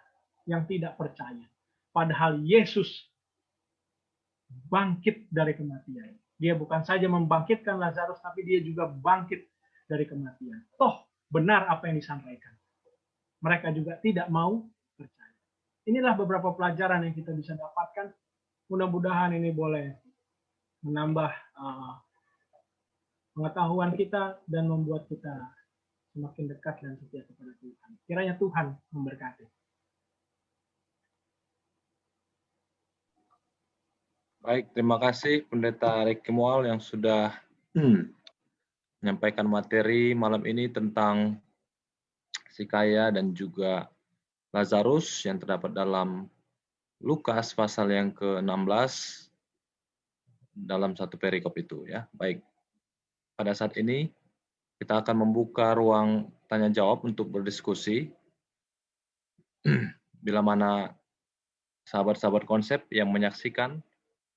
yang tidak percaya. Padahal Yesus bangkit dari kematian. Dia bukan saja membangkitkan Lazarus, tapi dia juga bangkit dari kematian. Toh benar apa yang disampaikan. Mereka juga tidak mau percaya. Inilah beberapa pelajaran yang kita bisa dapatkan. Mudah-mudahan ini boleh menambah pengetahuan kita dan membuat kita semakin dekat dan setia kepada Tuhan. Kiranya Tuhan memberkati. Baik, terima kasih Pendeta Ricky Mual yang sudah menyampaikan materi malam ini tentang si kaya dan juga Lazarus yang terdapat dalam Lukas pasal yang ke-16 dalam satu perikop itu ya. Baik. Pada saat ini kita akan membuka ruang tanya jawab untuk berdiskusi. Bila mana sahabat-sahabat konsep yang menyaksikan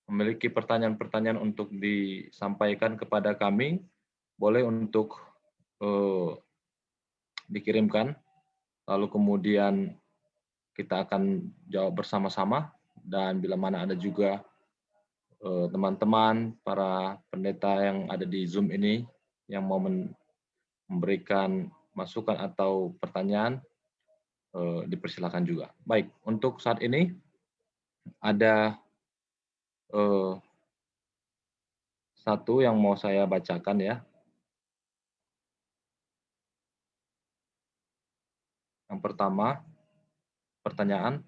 memiliki pertanyaan-pertanyaan untuk disampaikan kepada kami, boleh untuk dikirimkan, lalu kemudian kita akan jawab bersama-sama, dan bila mana ada juga teman-teman, para pendeta yang ada di Zoom ini, yang mau memberikan masukan atau pertanyaan, dipersilakan juga. Baik, untuk saat ini ada satu yang mau saya bacakan ya. Yang pertama, pertanyaan.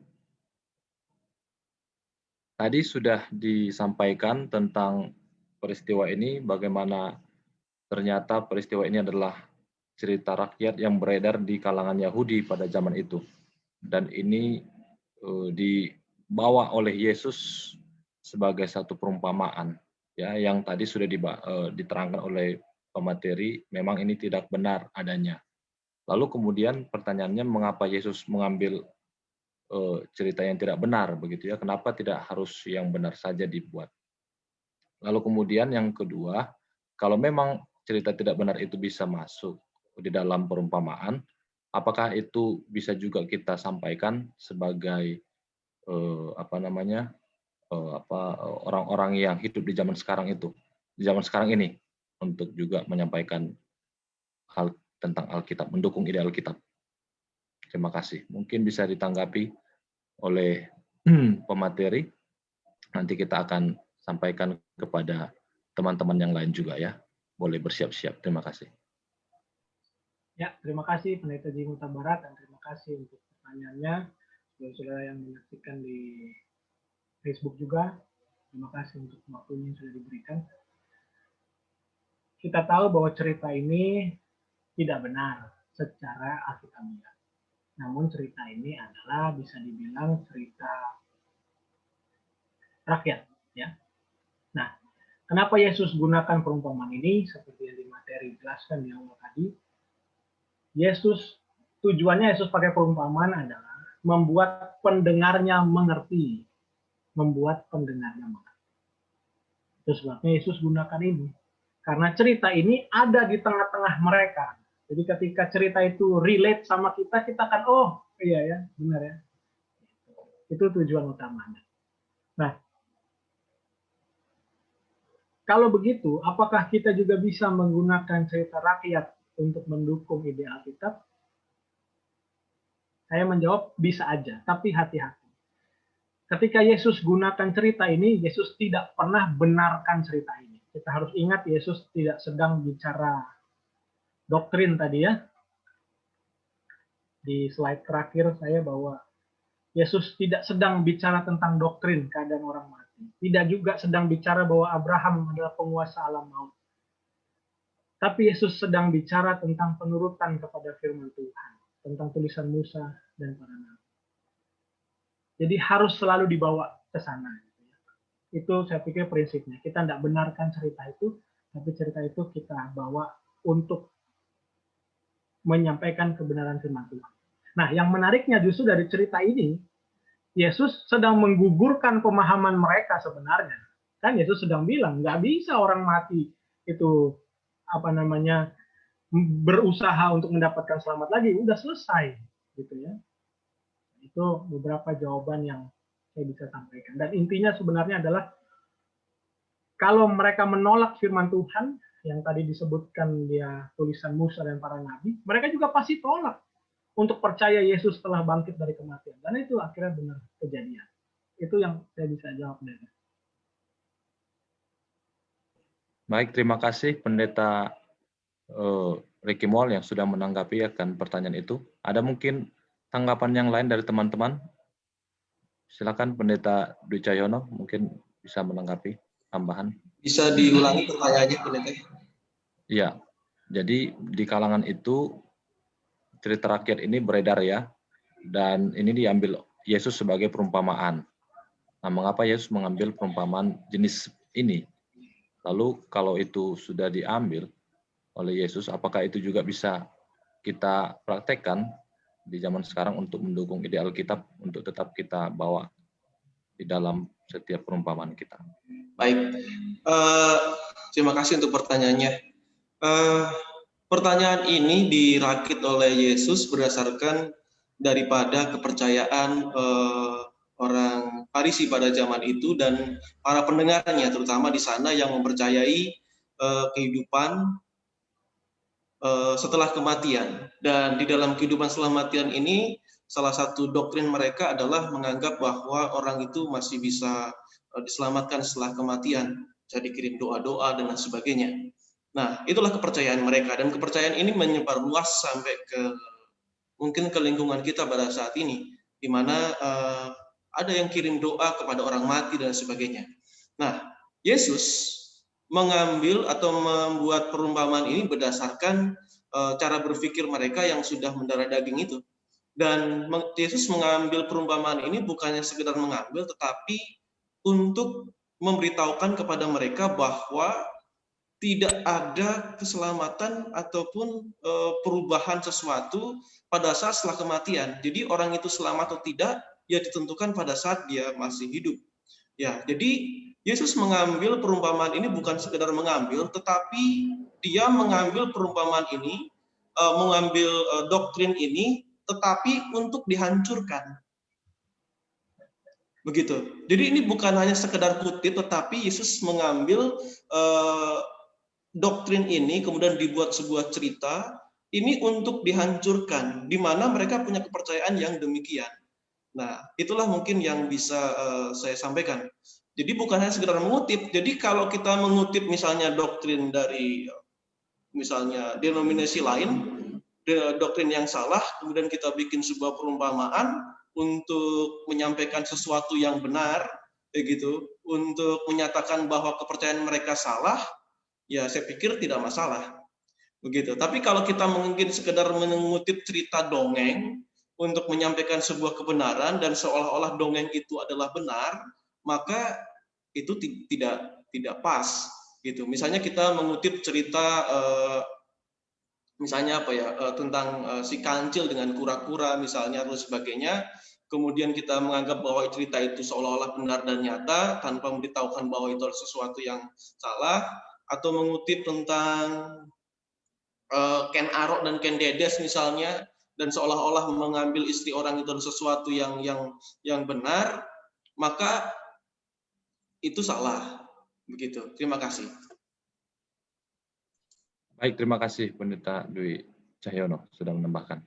Tadi sudah disampaikan tentang peristiwa ini, bagaimana ternyata peristiwa ini adalah cerita rakyat yang beredar di kalangan Yahudi pada zaman itu. Dan ini dibawa oleh Yesus sebagai satu perumpamaan, ya, yang tadi sudah diterangkan oleh pemateri, memang ini tidak benar adanya. Lalu kemudian pertanyaannya, mengapa Yesus mengambil cerita yang tidak benar begitu ya? Kenapa tidak harus yang benar saja dibuat? Lalu kemudian yang kedua, kalau memang cerita tidak benar itu bisa masuk di dalam perumpamaan, apakah itu bisa juga kita sampaikan sebagai orang-orang yang hidup di zaman sekarang itu, di zaman sekarang ini, untuk juga menyampaikan hal tentang Alkitab, mendukung ide Alkitab. Terima kasih. Mungkin bisa ditanggapi oleh pemateri. Nanti kita akan sampaikan kepada teman-teman yang lain juga ya. Boleh bersiap-siap. Terima kasih. Ya, terima kasih Pendeta Ji Huta Barat, dan terima kasih untuk pertanyaannya. Saudara-saudara yang menyaksikan di Facebook juga, terima kasih untuk waktunya yang sudah diberikan. Kita tahu bahwa cerita ini tidak benar secara alkitabiah. Namun cerita ini adalah bisa dibilang cerita rakyat, ya. Nah, kenapa Yesus gunakan perumpamaan ini seperti yang di materi dijelaskan di awal tadi? Yesus tujuannya Yesus pakai perumpamaan adalah membuat pendengarnya mengerti. Membuat pendengarnya mengerti. Itu sebabnya Yesus gunakan ini. Karena cerita ini ada di tengah-tengah mereka. Jadi ketika cerita itu relate sama kita, kita akan, oh iya ya, benar ya. Itu tujuan utamanya. Nah, kalau begitu, apakah kita juga bisa menggunakan cerita rakyat untuk mendukung ide Alkitab? Saya menjawab bisa aja, tapi hati-hati. Ketika Yesus gunakan cerita ini, Yesus tidak pernah benarkan cerita ini. Kita harus ingat Yesus tidak sedang bicara doktrin tadi ya. Di slide terakhir saya bawa Yesus tidak sedang bicara tentang doktrin keadaan orang mati. Tidak juga sedang bicara bahwa Abraham adalah penguasa alam maut. Tapi Yesus sedang bicara tentang penurutan kepada firman Tuhan. Tentang tulisan Musa dan para nabi. Jadi harus selalu dibawa ke sana. Itu saya pikir prinsipnya. Kita tidak benarkan cerita itu, tapi cerita itu kita bawa untuk menyampaikan kebenaran firman Tuhan. Nah, yang menariknya justru dari cerita ini, Yesus sedang menggugurkan pemahaman mereka sebenarnya. Kan Yesus sedang bilang, nggak bisa orang mati itu berusaha untuk mendapatkan selamat lagi, udah selesai, gitu ya. Itu beberapa jawaban yang saya bisa sampaikan. Dan intinya sebenarnya adalah kalau mereka menolak firman Tuhan yang tadi disebutkan dia tulisan Musa dan para nabi, mereka juga pasti tolak untuk percaya Yesus telah bangkit dari kematian. Dan itu akhirnya benar kejadian. Itu yang saya bisa jawab. Baik, terima kasih Pendeta Ricky Moll yang sudah menanggapi akan pertanyaan itu. Ada mungkin tanggapan yang lain dari teman-teman? Silakan Pendeta Dwi Cahyono mungkin bisa menanggapi tambahan. Bisa diulangi pertanyaannya, Pendeta? Iya, jadi di kalangan itu cerita rakyat ini beredar ya, dan ini diambil Yesus sebagai perumpamaan. Nah, mengapa Yesus mengambil perumpamaan jenis ini? Lalu kalau itu sudah diambil oleh Yesus, apakah itu juga bisa kita praktekkan di zaman sekarang untuk mendukung ide Alkitab untuk tetap kita bawa di dalam setiap perumpamaan kita? Baik, terima kasih untuk pertanyaannya. Pertanyaan ini dirakit oleh Yesus berdasarkan daripada kepercayaan orang Farisi pada zaman itu dan para pendengarnya, terutama di sana yang mempercayai kehidupan setelah kematian. Dan di dalam kehidupan setelah kematian ini, salah satu doktrin mereka adalah menganggap bahwa orang itu masih bisa diselamatkan setelah kematian, bisa dikirim doa-doa dan lain sebagainya. Nah, itulah kepercayaan mereka, dan kepercayaan ini menyebar luas sampai mungkin ke lingkungan kita pada saat ini, di mana ada yang kirim doa kepada orang mati dan sebagainya. Nah, Yesus mengambil atau membuat perumpamaan ini berdasarkan cara berpikir mereka yang sudah mendarah daging itu. Dan Yesus mengambil perumpamaan ini bukannya sekedar mengambil, tetapi untuk memberitahukan kepada mereka bahwa tidak ada keselamatan ataupun perubahan sesuatu pada saat setelah kematian. Jadi orang itu selamat atau tidak, ya ditentukan pada saat dia masih hidup. Ya, jadi Yesus mengambil perumpamaan ini bukan sekedar mengambil, tetapi dia mengambil perumpamaan ini, mengambil doktrin ini, tetapi untuk dihancurkan. Begitu. Jadi ini bukan hanya sekedar kutip, tetapi Yesus mengambil doktrin ini, kemudian dibuat sebuah cerita, ini untuk dihancurkan, di mana mereka punya kepercayaan yang demikian. Nah, itulah mungkin yang bisa saya sampaikan. Jadi bukan hanya sekedar mengutip. Jadi kalau kita mengutip misalnya doktrin dari misalnya denominasi lain, doktrin yang salah, kemudian kita bikin sebuah perumpamaan untuk menyampaikan sesuatu yang benar, begitu, untuk menyatakan bahwa kepercayaan mereka salah, ya saya pikir tidak masalah. Begitu. Tapi kalau kita mungkin sekedar mengutip cerita dongeng untuk menyampaikan sebuah kebenaran dan seolah-olah dongeng itu adalah benar, maka itu tidak pas gitu. Misalnya kita mengutip cerita misalnya apa ya, tentang si kancil dengan kura-kura misalnya atau sebagainya, kemudian kita menganggap bahwa cerita itu seolah-olah benar dan nyata tanpa memberitahukan bahwa itu adalah sesuatu yang salah, atau mengutip tentang Ken Arok dan Ken Dedes misalnya, dan seolah-olah mengambil istri orang itu adalah sesuatu yang benar, maka itu salah. Begitu. Terima kasih. Baik, terima kasih Pendeta Dwi Cahyono sudah menambahkan.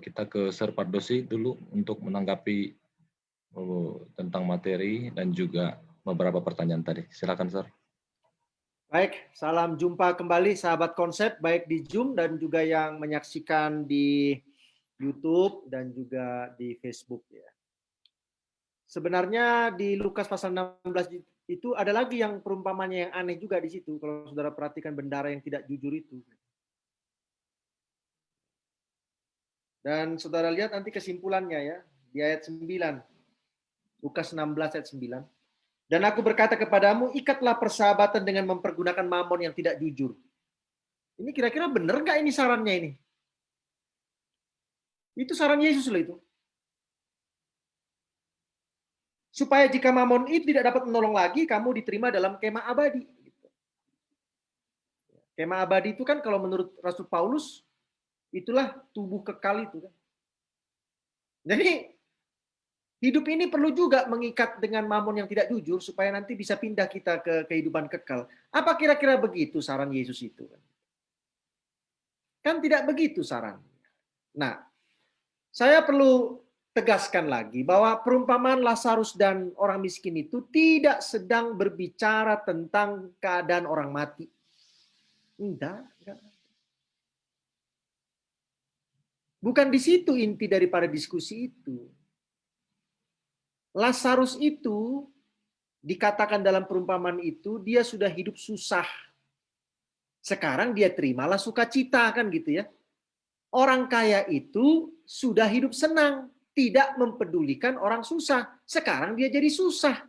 Kita ke Sir Pardosi dulu untuk menanggapi tentang materi dan juga beberapa pertanyaan tadi. Silakan, Sir. Baik, salam jumpa kembali sahabat konsep, baik di Zoom dan juga yang menyaksikan di YouTube dan juga di Facebook ya. Sebenarnya di Lukas pasal 16 itu ada lagi yang perumpamannya yang aneh juga di situ kalau saudara perhatikan bendara yang tidak jujur itu. Dan saudara lihat nanti kesimpulannya ya di ayat 9. Lukas 16 ayat 9. Dan aku berkata kepadamu, ikatlah persahabatan dengan mempergunakan mamon yang tidak jujur. Ini kira-kira benar nggak ini sarannya ini? Itu saran Yesus loh itu. Supaya jika mamon itu tidak dapat menolong lagi, kamu diterima dalam kemah abadi. Kemah abadi itu kan kalau menurut Rasul Paulus, itulah tubuh kekal itu. Jadi hidup ini perlu juga mengikat dengan mamon yang tidak jujur supaya nanti bisa pindah kita ke kehidupan kekal. Apa kira-kira begitu saran Yesus itu? Kan tidak begitu saran. Nah, saya perlu tegaskan lagi bahwa perumpamaan Lazarus dan orang miskin itu tidak sedang berbicara tentang keadaan orang mati. Enggak. Bukan di situ inti daripada diskusi itu. Lazarus itu dikatakan dalam perumpamaan itu dia sudah hidup susah. Sekarang dia terimalah sukacita kan gitu ya. Orang kaya itu sudah hidup senang, tidak mempedulikan orang susah. Sekarang dia jadi susah.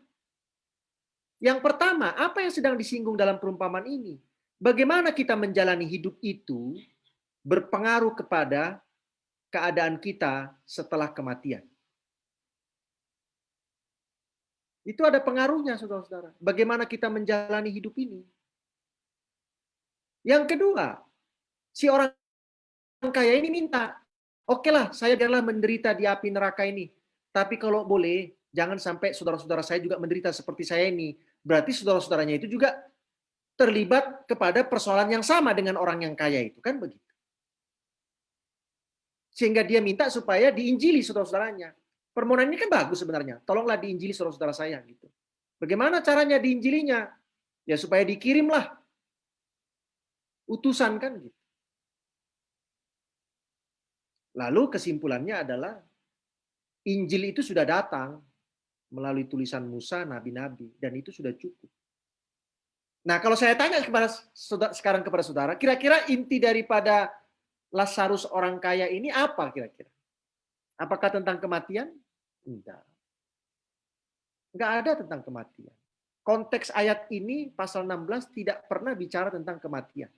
Yang pertama, apa yang sedang disinggung dalam perumpamaan ini? Bagaimana kita menjalani hidup itu berpengaruh kepada keadaan kita setelah kematian. Itu ada pengaruhnya, saudara-saudara. Bagaimana kita menjalani hidup ini. Yang kedua, si orang kaya ini minta, oke lah, saya biarlah menderita di api neraka ini. Tapi kalau boleh, jangan sampai saudara-saudara saya juga menderita seperti saya ini. Berarti saudara-saudaranya itu juga terlibat kepada persoalan yang sama dengan orang yang kaya itu. Kan begitu. Sehingga dia minta supaya diinjili saudara-saudaranya. Permohonan ini kan bagus sebenarnya. Tolonglah diinjili saudara-saudara saya. Gitu. Bagaimana caranya diinjilinya? Ya supaya dikirimlah utusan kan gitu. Lalu kesimpulannya adalah Injil itu sudah datang melalui tulisan Musa, nabi-nabi, dan itu sudah cukup. Nah, kalau saya tanya sekarang kepada saudara, kira-kira inti daripada Lazarus orang kaya ini apa kira-kira? Apakah tentang kematian? Tidak. Enggak ada tentang kematian. Konteks ayat ini, pasal 16, tidak pernah bicara tentang kematian.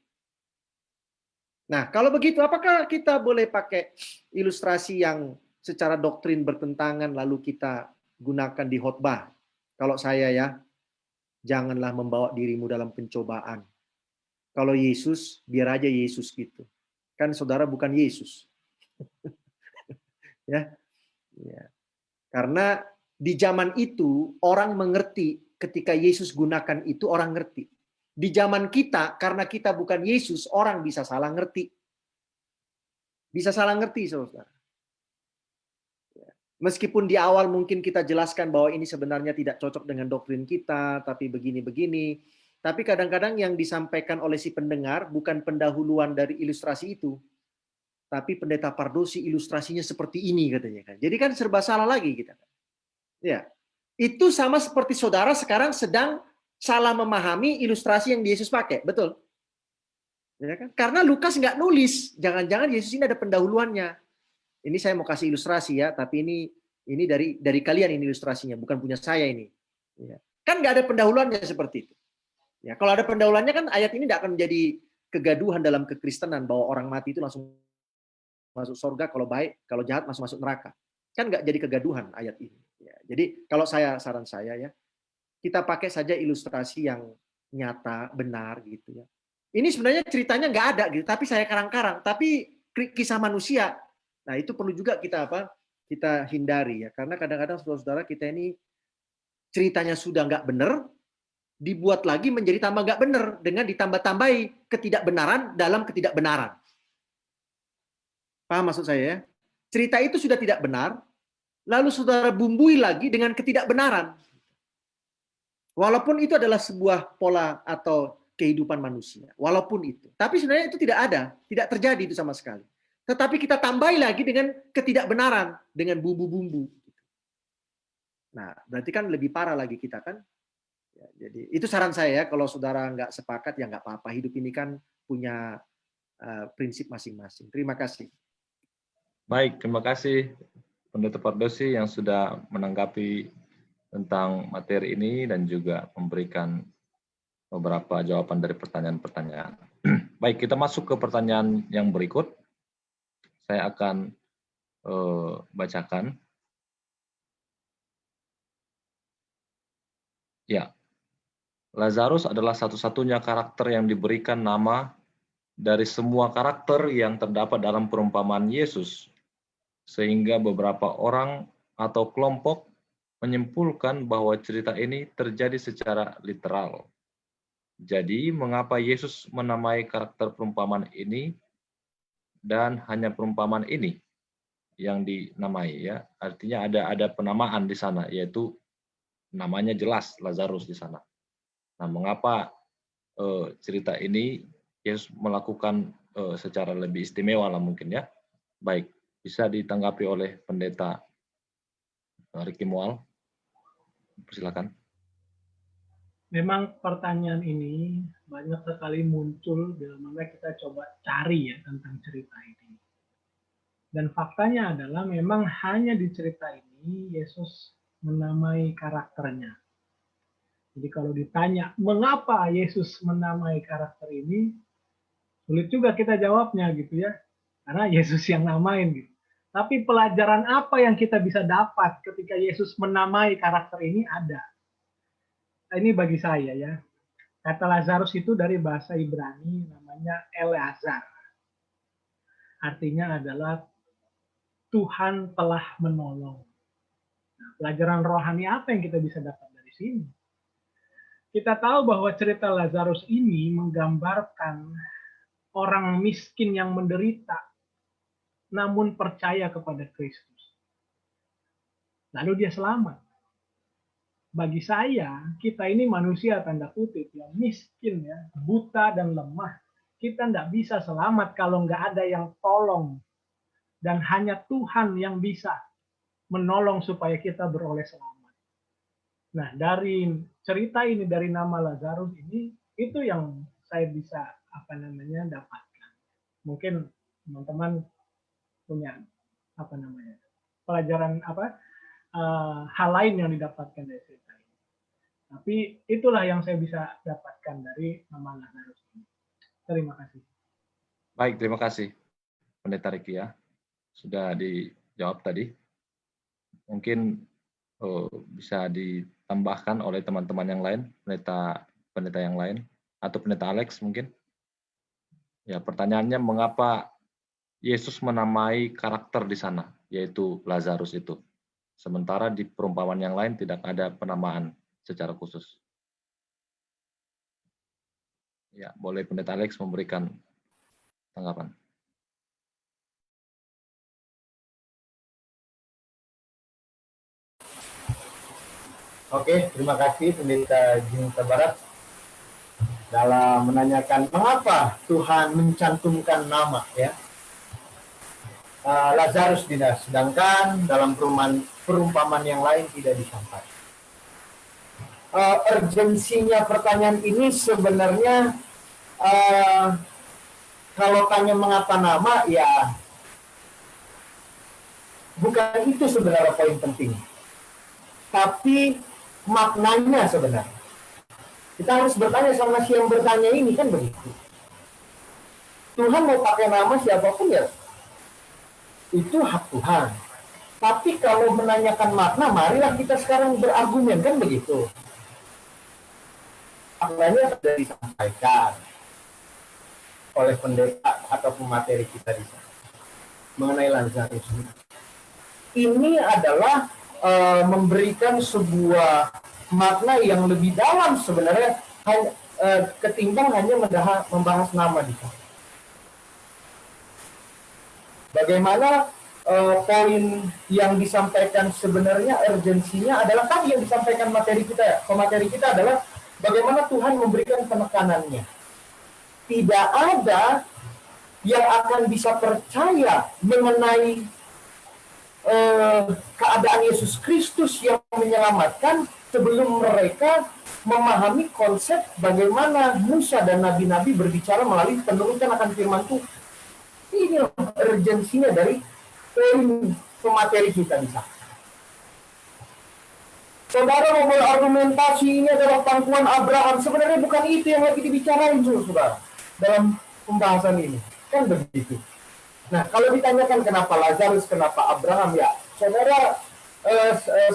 Nah, kalau begitu, apakah kita boleh pakai ilustrasi yang secara doktrin bertentangan lalu kita gunakan di khotbah? Kalau saya ya, janganlah membawa dirimu dalam pencobaan. Kalau Yesus, biar aja Yesus gitu. Kan saudara bukan Yesus. ya. Karena di zaman itu orang mengerti ketika Yesus gunakan itu orang ngerti. Di zaman kita, karena kita bukan Yesus, orang bisa salah ngerti. Bisa salah ngerti, saudara. Meskipun di awal mungkin kita jelaskan bahwa ini sebenarnya tidak cocok dengan doktrin kita, tapi begini-begini. Tapi kadang-kadang yang disampaikan oleh si pendengar bukan pendahuluan dari ilustrasi itu. Tapi Pendeta Pardosi ilustrasinya seperti ini katanya kan. Jadi kan serba salah lagi kita. Ya. Itu sama seperti saudara sekarang sedang salah memahami ilustrasi yang Yesus pakai, betul? Ya kan? Karena Lukas nggak nulis, jangan-jangan Yesus ini ada pendahuluannya. Ini saya mau kasih ilustrasi ya, tapi ini dari kalian ini ilustrasinya, bukan punya saya ini. Ya. Kan nggak ada pendahuluannya seperti itu. Ya, kalau ada pendahuluannya kan ayat ini nggak akan menjadi kegaduhan dalam kekristenan bahwa orang mati itu langsung masuk surga, kalau baik, kalau jahat masuk neraka. Kan nggak jadi kegaduhan ayat ini. Ya, jadi kalau saran saya ya, kita pakai saja ilustrasi yang nyata, benar gitu ya. Ini sebenarnya ceritanya nggak ada gitu, tapi saya karang-karang, tapi kisah manusia. Nah, itu perlu juga kita hindari ya, karena kadang-kadang saudara-saudara kita ini ceritanya sudah nggak benar, dibuat lagi menjadi tambah nggak benar dengan ditambah-tambahi ketidakbenaran dalam ketidakbenaran. Paham maksud saya ya? Cerita itu sudah tidak benar, lalu saudara bumbui lagi dengan ketidakbenaran. Walaupun itu adalah sebuah pola atau kehidupan manusia. Walaupun itu. Tapi sebenarnya itu tidak ada. Tidak terjadi itu sama sekali. Tetapi kita tambahi lagi dengan ketidakbenaran. Dengan bumbu-bumbu. Nah, berarti kan lebih parah lagi kita kan. Ya, jadi itu saran saya ya. Kalau saudara nggak sepakat, ya nggak apa-apa. Hidup ini kan punya prinsip masing-masing. Terima kasih. Baik, terima kasih Pendeta Pardosi yang sudah menanggapi tentang materi ini dan juga memberikan beberapa jawaban dari pertanyaan-pertanyaan. Baik, kita masuk ke pertanyaan yang berikut. Saya akan bacakan. Ya, Lazarus adalah satu-satunya karakter yang diberikan nama dari semua karakter yang terdapat dalam perumpamaan Yesus, sehingga beberapa orang atau kelompok menyimpulkan bahwa cerita ini terjadi secara literal. Jadi, mengapa Yesus menamai karakter perumpamaan ini dan hanya perumpamaan ini yang dinamai ya? Artinya ada penamaan di sana, yaitu namanya jelas Lazarus di sana. Nah, mengapa cerita ini Yesus melakukan secara lebih istimewa lah mungkin ya? Baik, bisa ditanggapi oleh Pendeta Ricky Mual. Silakan. Memang pertanyaan ini banyak sekali muncul bila mana kita coba cari ya tentang cerita ini. Dan faktanya adalah memang hanya di cerita ini Yesus menamai karakternya. Jadi kalau ditanya mengapa Yesus menamai karakter ini, sulit juga kita jawabnya gitu ya. Karena Yesus yang namain gitu. Tapi pelajaran apa yang kita bisa dapat ketika Yesus menamai karakter ini ada. Nah, ini bagi saya ya. Kata Lazarus itu dari bahasa Ibrani namanya Eleazar. Artinya adalah Tuhan telah menolong. Nah, pelajaran rohani apa yang kita bisa dapat dari sini? Kita tahu bahwa cerita Lazarus ini menggambarkan orang miskin yang menderita namun percaya kepada Kristus. Lalu dia selamat. Bagi saya, kita ini manusia tanda kutip yang miskin ya, buta dan lemah. Kita tidak bisa selamat kalau nggak ada yang tolong. Dan hanya Tuhan yang bisa menolong supaya kita beroleh selamat. Nah, dari cerita ini, dari nama Lazarus ini, itu yang saya bisa dapatkan. Mungkin teman-teman punya pelajaran hal lain yang didapatkan dari cerita ini. Tapi itulah yang saya bisa dapatkan dari nama Lazarus ini. Terima kasih. Baik, terima kasih Pendeta Ricky ya. Sudah dijawab tadi. Mungkin bisa ditambahkan oleh teman-teman yang lain, pendeta yang lain, atau Pendeta Alex mungkin. Ya, pertanyaannya mengapa Yesus menamai karakter di sana, yaitu Lazarus itu. Sementara di perumpamaan yang lain tidak ada penamaan secara khusus. Ya, boleh Pendeta Alex memberikan tanggapan. Oke, terima kasih Pendeta Jinta Barat dalam menanyakan mengapa Tuhan mencantumkan nama ya Lazarus dinas, sedangkan dalam perumpamaan yang lain tidak disampaikan. Urgensinya pertanyaan ini sebenarnya kalau tanya mengapa nama ya bukan itu sebenarnya poin penting, tapi maknanya sebenarnya. Kita harus bertanya sama si yang bertanya ini kan begitu. Tuhan mau pakai nama siapapun ya, itu hak Tuhan. Tapi kalau menanyakan makna, marilah kita sekarang berargumen, kan begitu. Maknanya sudah disampaikan oleh pendeta atau pemateri kita di sana mengenai Lazarus. Ini adalah memberikan sebuah makna yang lebih dalam sebenarnya ketimbang hanya membahas nama di sana. Bagaimana poin yang disampaikan sebenarnya urgensinya adalah tadi yang disampaikan pemateri kita adalah bagaimana Tuhan memberikan penekanannya. Tidak ada yang akan bisa percaya mengenai keadaan Yesus Kristus yang menyelamatkan sebelum mereka memahami konsep bagaimana Musa dan nabi-nabi berbicara melalui penurunan akan firman Tuhan. Ini urgensinya dari poin pemateri kita di sana. Saudara mau berargumentasi ini adalah pangkuan Abraham, sebenarnya bukan itu yang lagi dibicarain, saudara, dalam pembahasan ini. Kan begitu. Nah, kalau ditanyakan kenapa Lazarus, kenapa Abraham, ya saudara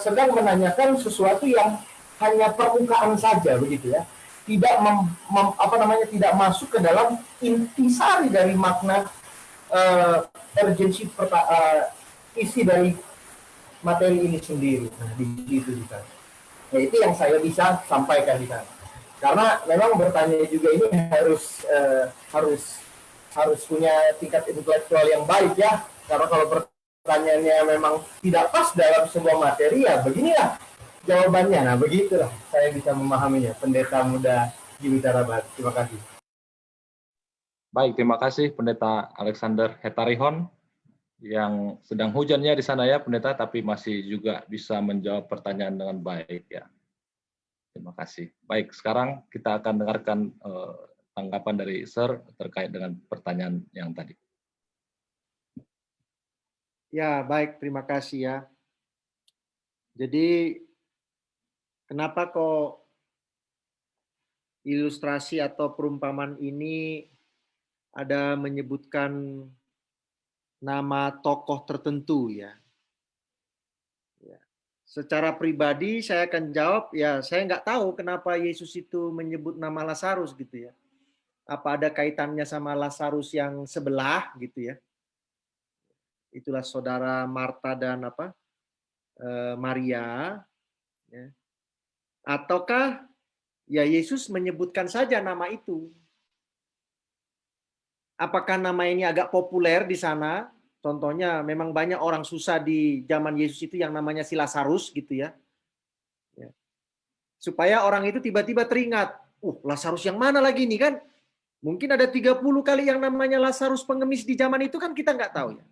sedang menanyakan sesuatu yang hanya permukaan saja, begitu ya. Tidak tidak masuk ke dalam intisari dari makna urgensi isi dari materi ini sendiri. Nah, di situ di sana. Ya, itu yang saya bisa sampaikan di sana. Karena memang bertanya juga ini harus punya tingkat intelektual yang baik ya. Karena kalau pertanyaannya memang tidak pas dalam sebuah materi, ya beginilah jawabannya. Nah, begitulah saya bisa memahaminya. Pendeta Muda Jiwitara Barat. Terima kasih. Baik, terima kasih Pendeta Alexander Hetarihon yang sedang hujannya di sana ya Pendeta, tapi masih juga bisa menjawab pertanyaan dengan baik ya. Terima kasih. Baik, sekarang kita akan dengarkan tanggapan dari Sir terkait dengan pertanyaan yang tadi. Ya, baik, terima kasih ya. Jadi, kenapa kok ilustrasi atau perumpamaan ini ada menyebutkan nama tokoh tertentu ya? Secara pribadi saya akan jawab, ya saya nggak tahu kenapa Yesus itu menyebut nama Lazarus gitu ya. Apa ada kaitannya sama Lazarus yang sebelah gitu ya? Itulah saudara Marta dan Maria. Ya. Ataukah ya Yesus menyebutkan saja nama itu? Apakah nama ini agak populer di sana? Contohnya memang banyak orang susah di zaman Yesus itu yang namanya si Lazarus gitu ya. Supaya orang itu tiba-tiba teringat, Lazarus yang mana lagi nih kan? Mungkin ada 30 kali yang namanya Lazarus pengemis di zaman itu kan kita nggak tahu ya.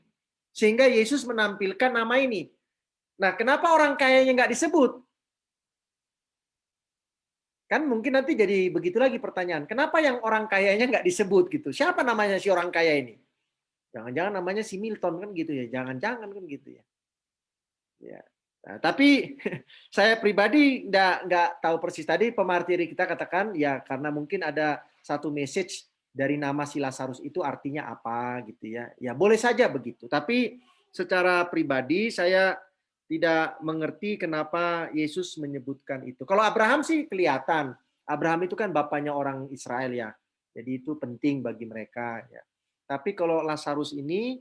Sehingga Yesus menampilkan nama ini. Nah, kenapa orang kayanya nggak disebut? Kan mungkin nanti jadi begitu lagi pertanyaan. Kenapa yang orang kayanya nggak disebut gitu? Siapa namanya si orang kaya ini? Jangan-jangan namanya si Milton kan gitu ya? Jangan-jangan kan gitu ya? Ya. Nah, tapi saya pribadi nggak tahu persis. Tadi pemateri kita katakan ya karena mungkin ada satu message dari nama si Lazarus itu artinya apa gitu ya. Ya boleh saja begitu. Tapi secara pribadi saya tidak mengerti kenapa Yesus menyebutkan itu. Kalau Abraham sih kelihatan. Abraham itu kan bapaknya orang Israel ya. Jadi itu penting bagi mereka ya. Tapi kalau Lazarus ini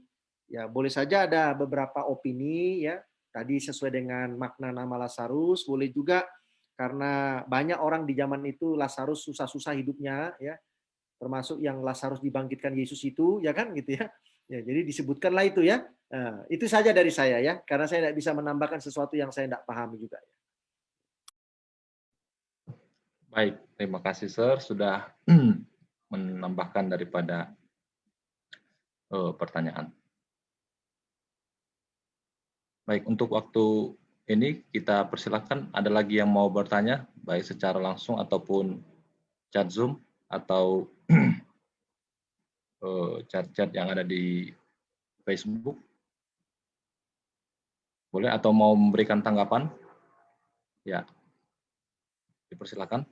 ya boleh saja ada beberapa opini ya. Tadi sesuai dengan makna nama Lazarus, boleh juga karena banyak orang di zaman itu Lazarus susah-susah hidupnya ya. Termasuk yang Lazarus dibangkitkan Yesus itu ya kan gitu ya. Ya, jadi disebutkanlah itu ya. Nah, itu saja dari saya ya, karena saya tidak bisa menambahkan sesuatu yang saya tidak pahami juga. Baik, terima kasih Sir sudah menambahkan daripada pertanyaan. Baik, untuk waktu ini kita persilakan ada lagi yang mau bertanya, baik secara langsung ataupun chat Zoom atau chat-chat yang ada di Facebook. Boleh atau mau memberikan tanggapan? Ya, dipersilakan.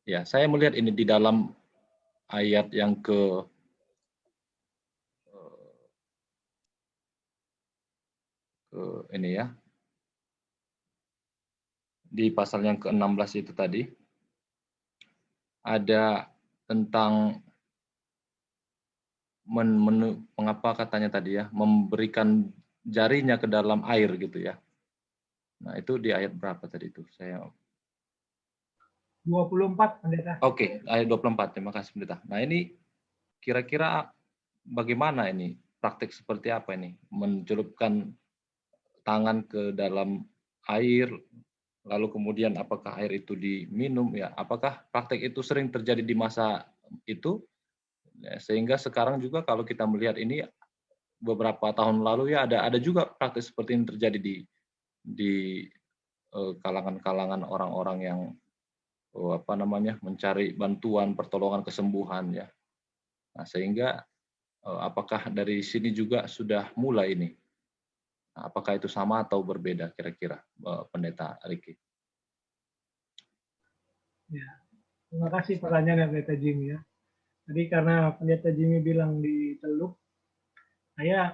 Ya, saya melihat ini di dalam ayat yang ini ya, di pasal yang ke-16 itu tadi ada tentang mengapa katanya tadi ya, memberikan jarinya ke dalam air gitu ya. Nah, itu di ayat berapa tadi itu? Saya 24, Pendeta. Oke, ayat 24. Terima kasih, Pendeta. Nah, ini kira-kira bagaimana ini? Praktik seperti apa ini? Mencelupkan tangan ke dalam air, lalu kemudian apakah air itu diminum ya? Apakah praktik itu sering terjadi di masa itu? Ya, sehingga sekarang juga kalau kita melihat ini beberapa tahun lalu ya ada juga praktik seperti ini terjadi di kalangan-kalangan orang-orang yang mencari bantuan pertolongan kesembuhan ya. Nah, sehingga apakah dari sini juga sudah mulai ini? Nah, apakah itu sama atau berbeda kira-kira, Pendeta Riki? Ya, terima kasih pertanyaan Pendeta Jimmy ya. Tadi karena Pendeta Jimmy bilang di Teluk, saya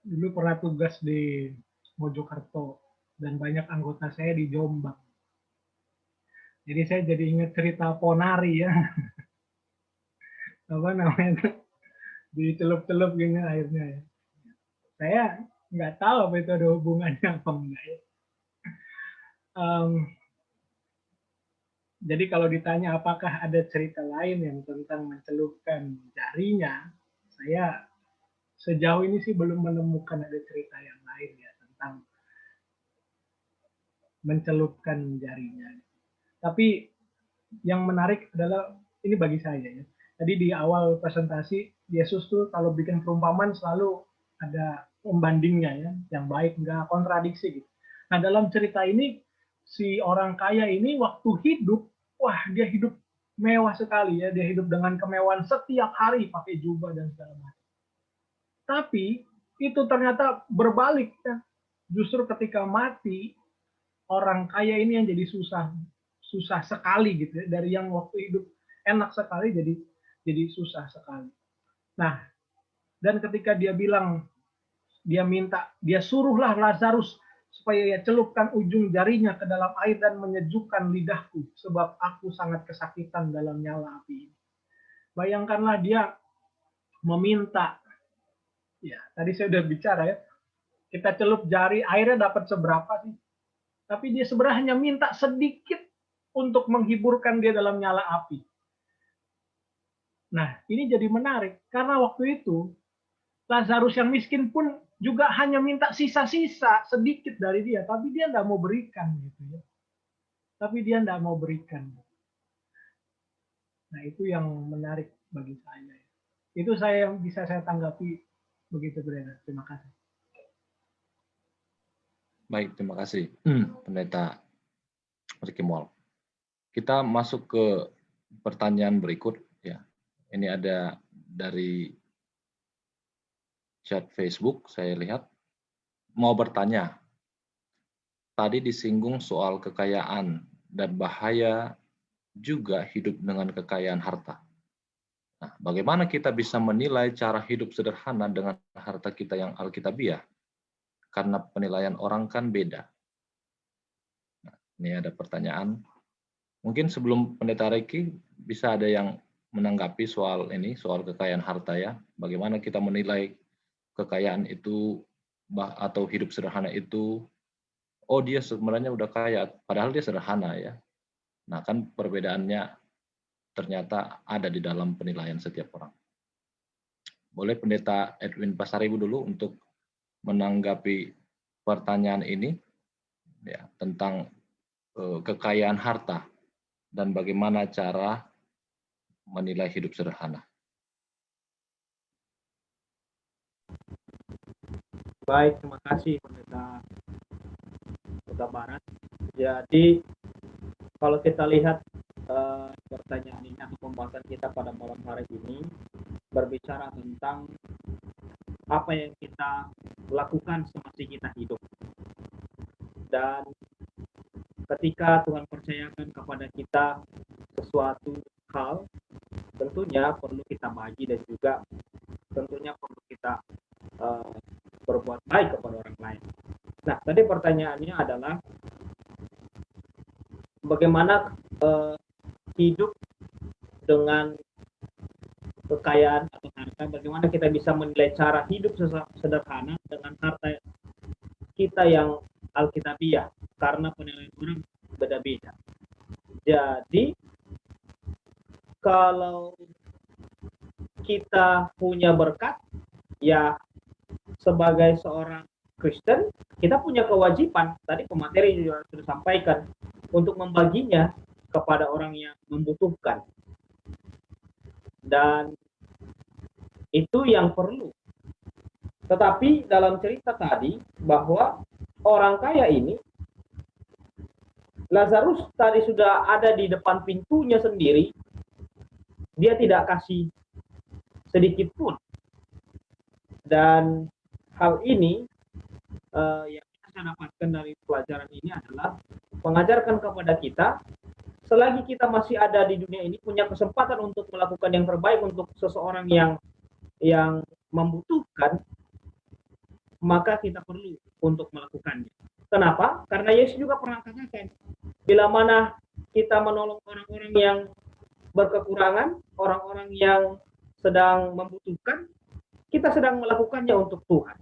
dulu pernah tugas di Mojokerto dan banyak anggota saya di Jombang. Jadi saya jadi ingat cerita Ponari ya. Apa namanya? Dicelup-celup gini airnya ya. Saya nggak tahu apa itu ada hubungannya apa enggak ya. Jadi kalau ditanya apakah ada cerita lain yang tentang mencelupkan jarinya, saya sejauh ini sih belum menemukan ada cerita yang lain ya tentang mencelupkan jarinya. Tapi yang menarik adalah ini bagi saya ya. Tadi di awal presentasi Yesus tuh kalau bikin perumpamaan selalu ada pembandingnya ya, yang baik enggak kontradiksi gitu. Nah, dalam cerita ini si orang kaya ini waktu hidup, wah dia hidup mewah sekali ya, dia hidup dengan kemewahan setiap hari pakai jubah dan segala macam. Tapi itu ternyata berbalik ya. Justru ketika mati orang kaya ini yang jadi susah sekali gitu ya, dari yang waktu hidup enak sekali jadi susah sekali. Nah, dan ketika dia bilang, dia suruhlah Lazarus supaya ia celupkan ujung jarinya ke dalam air dan menyejukkan lidahku, sebab aku sangat kesakitan dalam nyala api ini. Bayangkanlah dia meminta, ya tadi saya udah bicara ya, kita celup jari, airnya dapat seberapa sih? Tapi dia sebenarnya hanya minta sedikit untuk menghiburkan dia dalam nyala api. Nah, ini jadi menarik, karena waktu itu Lazarus yang miskin pun juga hanya minta sisa-sisa sedikit dari dia, tapi dia tidak mau berikan gitu ya. Tapi dia tidak mau berikan. Nah, itu yang menarik bagi saya. Itu saya yang bisa saya tanggapi begitu, Brenda. Terima kasih. Baik, terima kasih, Pendeta Riki Mual. Kita masuk ke pertanyaan berikut ya. Ini ada dari chat Facebook, saya lihat mau bertanya. Tadi disinggung soal kekayaan dan bahaya juga hidup dengan kekayaan harta. Nah, bagaimana kita bisa menilai cara hidup sederhana dengan harta kita yang alkitabiah? Karena penilaian orang kan beda. Nah, ini ada pertanyaan. Mungkin sebelum Pendeta Riki bisa ada yang menanggapi soal ini, soal kekayaan harta ya. Bagaimana kita menilai kekayaan itu atau hidup sederhana itu, oh dia sebenarnya udah kaya, padahal dia sederhana ya. Nah kan perbedaannya ternyata ada di dalam penilaian setiap orang. Boleh Pendeta Edwin Pasaribu dulu untuk menanggapi pertanyaan ini ya, tentang kekayaan harta dan bagaimana cara menilai hidup sederhana. Baik, terima kasih Pendeta Barat. Jadi kalau kita lihat pertanyaan ini atau pembahasan kita pada malam hari ini berbicara tentang apa yang kita lakukan semasa kita hidup. Dan ketika Tuhan percayakan kepada kita sesuatu hal, tentunya perlu kita bagi dan juga tentunya perlu kita berbuat baik kepada orang lain. Nah, tadi pertanyaannya adalah bagaimana hidup dengan kekayaan atau harta, bagaimana kita bisa menilai cara hidup sederhana dengan harta kita yang alkitabiah, karena penilaian orang beda-beda. Jadi kalau kita punya berkat, ya sebagai seorang Kristen kita punya kewajiban, tadi pemateri juga sudah sampaikan, untuk membaginya kepada orang yang membutuhkan. Dan itu yang perlu. Tetapi dalam cerita tadi bahwa orang kaya ini, Lazarus tadi sudah ada di depan pintunya sendiri, dia tidak kasih sedikit pun. Dan hal ini yang saya dapatkan dari pelajaran ini adalah mengajarkan kepada kita, selagi kita masih ada di dunia ini, punya kesempatan untuk melakukan yang terbaik untuk seseorang yang membutuhkan, maka kita perlu untuk melakukannya. Kenapa? Karena Yesus juga pernah katakan, bila mana kita menolong orang-orang yang berkekurangan, orang-orang yang sedang membutuhkan, kita sedang melakukannya untuk Tuhan.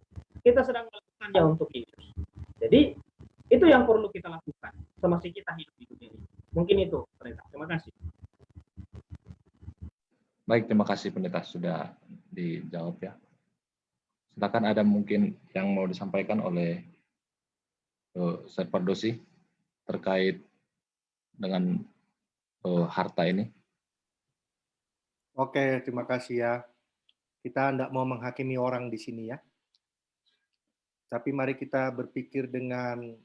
Kita sedang melakukannya untuk Yesus. Jadi, itu yang perlu kita lakukan semasa kita hidup di dunia ini. Mungkin itu, Pendeta. Terima kasih. Baik, terima kasih Pendeta sudah dijawab ya. Silakan ada mungkin yang mau disampaikan oleh Ustaz Pardosi terkait dengan harta ini. Oke, terima kasih ya. Kita tidak mau menghakimi orang di sini ya. Tapi mari kita berpikir dengan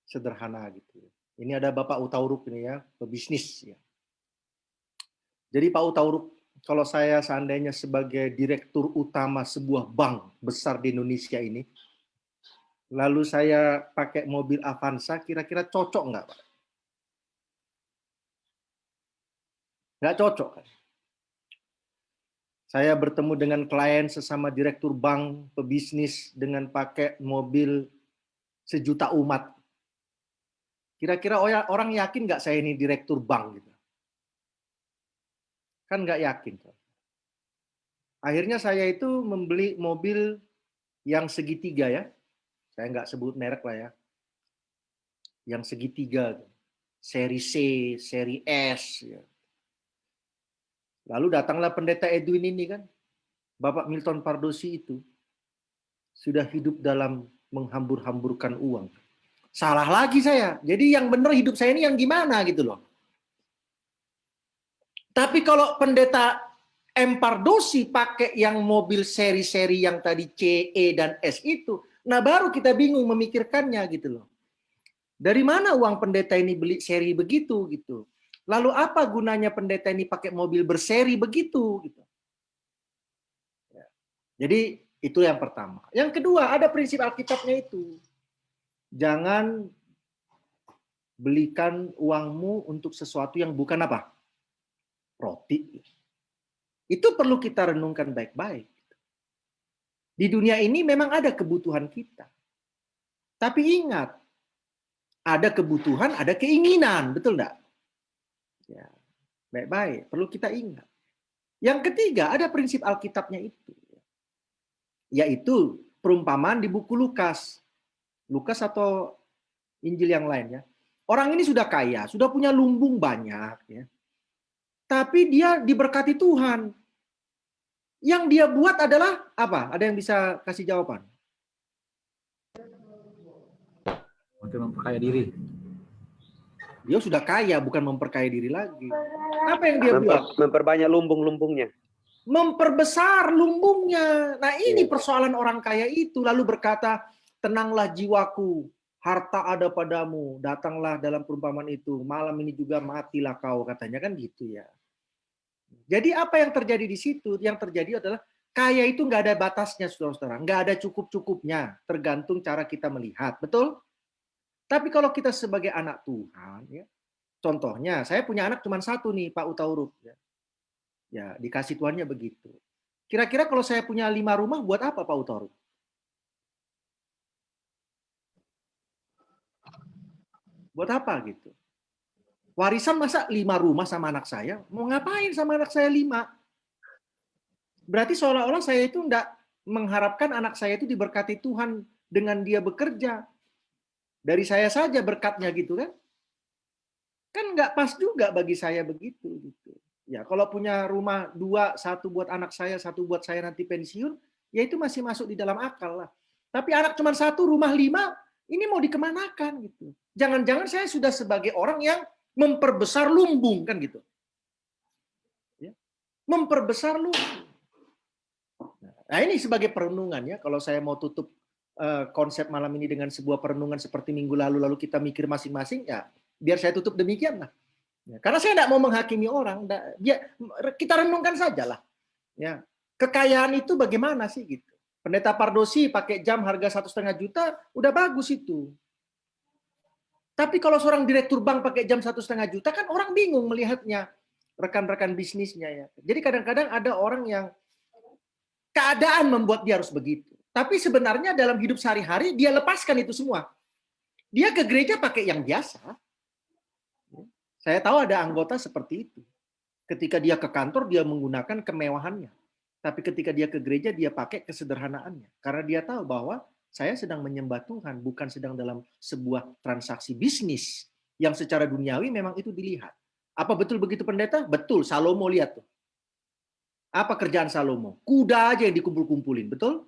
sederhana gitu. Ini ada Bapak Utauruk ini ya, pebisnis ya. Jadi Pak Utauruk, kalau saya seandainya sebagai direktur utama sebuah bank besar di Indonesia ini, lalu saya pakai mobil Avanza, kira-kira cocok nggak, Pak? Nggak cocok kan? Saya bertemu dengan klien sesama direktur bank, pebisnis dengan pakai mobil sejuta umat. Kira-kira orang yakin nggak saya ini direktur bank gitu? Kan nggak yakin. Akhirnya saya itu membeli mobil yang segitiga ya. Saya nggak sebut merek lah ya. Yang segitiga. Seri C, seri S. Ya. Lalu datanglah Pendeta Edwin ini kan. Bapak Milton Pardosi itu. Sudah hidup dalam menghambur-hamburkan uang. Salah lagi saya. Jadi yang benar hidup saya ini yang gimana gitu loh. Tapi kalau Pendeta M. Pardosi pakai yang mobil seri-seri yang tadi C, E, dan S itu, nah baru kita bingung memikirkannya gitu loh. Dari mana uang pendeta ini beli seri begitu gitu? Lalu apa gunanya pendeta ini pakai mobil berseri begitu gitu? Jadi itu yang pertama. Yang kedua, ada prinsip Alkitabnya itu. Jangan belikan uangmu untuk sesuatu yang bukan apa? Roti. Itu perlu kita renungkan baik-baik. Di dunia ini memang ada kebutuhan kita. Tapi ingat, ada kebutuhan, ada keinginan, betul enggak? Ya, baik-baik, perlu kita ingat. Yang ketiga, ada prinsip Alkitabnya itu. Yaitu perumpamaan di buku Lukas. Lukas atau Injil yang lain ya. Orang ini sudah kaya, sudah punya lumbung banyak ya. Tapi dia diberkati Tuhan. Yang dia buat adalah apa? Ada yang bisa kasih jawaban? Untuk memperkaya diri. Dia sudah kaya, bukan memperkaya diri lagi. Apa yang dia buat? Memperbanyak lumbung-lumbungnya. Memperbesar lumbungnya. Nah ini persoalan orang kaya itu. Lalu berkata, tenanglah jiwaku, harta ada padamu. Datanglah dalam perumpamaan itu. Malam ini juga matilah kau, katanya kan gitu ya. Jadi apa yang terjadi di situ? Yang terjadi adalah kaya itu nggak ada batasnya, saudara-saudara. Nggak ada cukup-cukupnya. Tergantung cara kita melihat. Betul? Tapi kalau kita sebagai anak Tuhan, ya, contohnya, saya punya anak cuma satu nih, Pak Utauruk. Ya. Ya, dikasih Tuhannya begitu. Kira-kira kalau saya punya 5 rumah, buat apa Pak Utoru? Buat apa gitu? Warisan masa 5 rumah sama anak saya? Mau ngapain sama anak saya 5? Berarti seolah-olah saya itu enggak mengharapkan anak saya itu diberkati Tuhan dengan dia bekerja. Dari saya saja berkatnya gitu kan? Kan nggak pas juga bagi saya begitu gitu. Ya, kalau punya rumah 2, 1 buat anak saya, 1 buat saya nanti pensiun, ya itu masih masuk di dalam akal lah. Tapi anak cuma 1, rumah 5, ini mau dikemanakan gitu. Jangan-jangan saya sudah sebagai orang yang memperbesar lumbung kan gitu. Ya. Memperbesar lumbung. Nah ini sebagai perenungan ya. Kalau saya mau tutup konsep malam ini dengan sebuah perenungan seperti minggu lalu kita mikir masing-masing, ya biar saya tutup demikian lah. Ya, karena saya tidak mau menghakimi orang. Kita renungkan saja lah. Ya, kekayaan itu bagaimana sih gitu. Pendeta Pardosi pakai jam harga 1,5 juta, udah bagus itu. Tapi kalau seorang direktur bank pakai jam 1,5 juta, kan orang bingung melihatnya, rekan-rekan bisnisnya ya. Jadi kadang-kadang ada orang yang keadaan membuat dia harus begitu. Tapi sebenarnya dalam hidup sehari-hari dia lepaskan itu semua. Dia ke gereja pakai yang biasa. Saya tahu ada anggota seperti itu. Ketika dia ke kantor dia menggunakan kemewahannya. Tapi ketika dia ke gereja dia pakai kesederhanaannya. Karena dia tahu bahwa saya sedang menyembah Tuhan, bukan sedang dalam sebuah transaksi bisnis yang secara duniawi memang itu dilihat. Apa betul begitu pendeta? Betul, Salomo lihat tuh. Apa kerjaan Salomo? Kuda aja yang dikumpul-kumpulin, betul?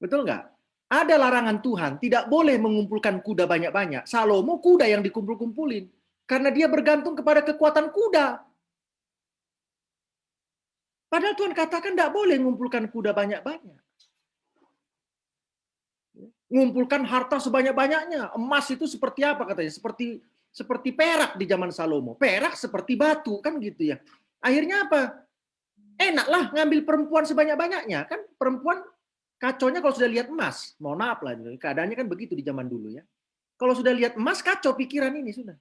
Betul nggak? Ada larangan Tuhan, tidak boleh mengumpulkan kuda banyak-banyak. Salomo kuda yang dikumpul-kumpulin. Karena dia bergantung kepada kekuatan kuda. Padahal Tuhan katakan tidak boleh mengumpulkan kuda banyak-banyak. Mengumpulkan harta sebanyak-banyaknya. Emas itu seperti apa katanya? Seperti perak di zaman Salomo. Perak seperti batu, kan gitu ya. Akhirnya apa? Enaklah ngambil perempuan sebanyak-banyaknya. Kan perempuan kacaunya kalau sudah lihat emas. Mohon maaf lah, keadaannya kan begitu di zaman dulu ya. Kalau sudah lihat emas, kacau pikiran ini sudah.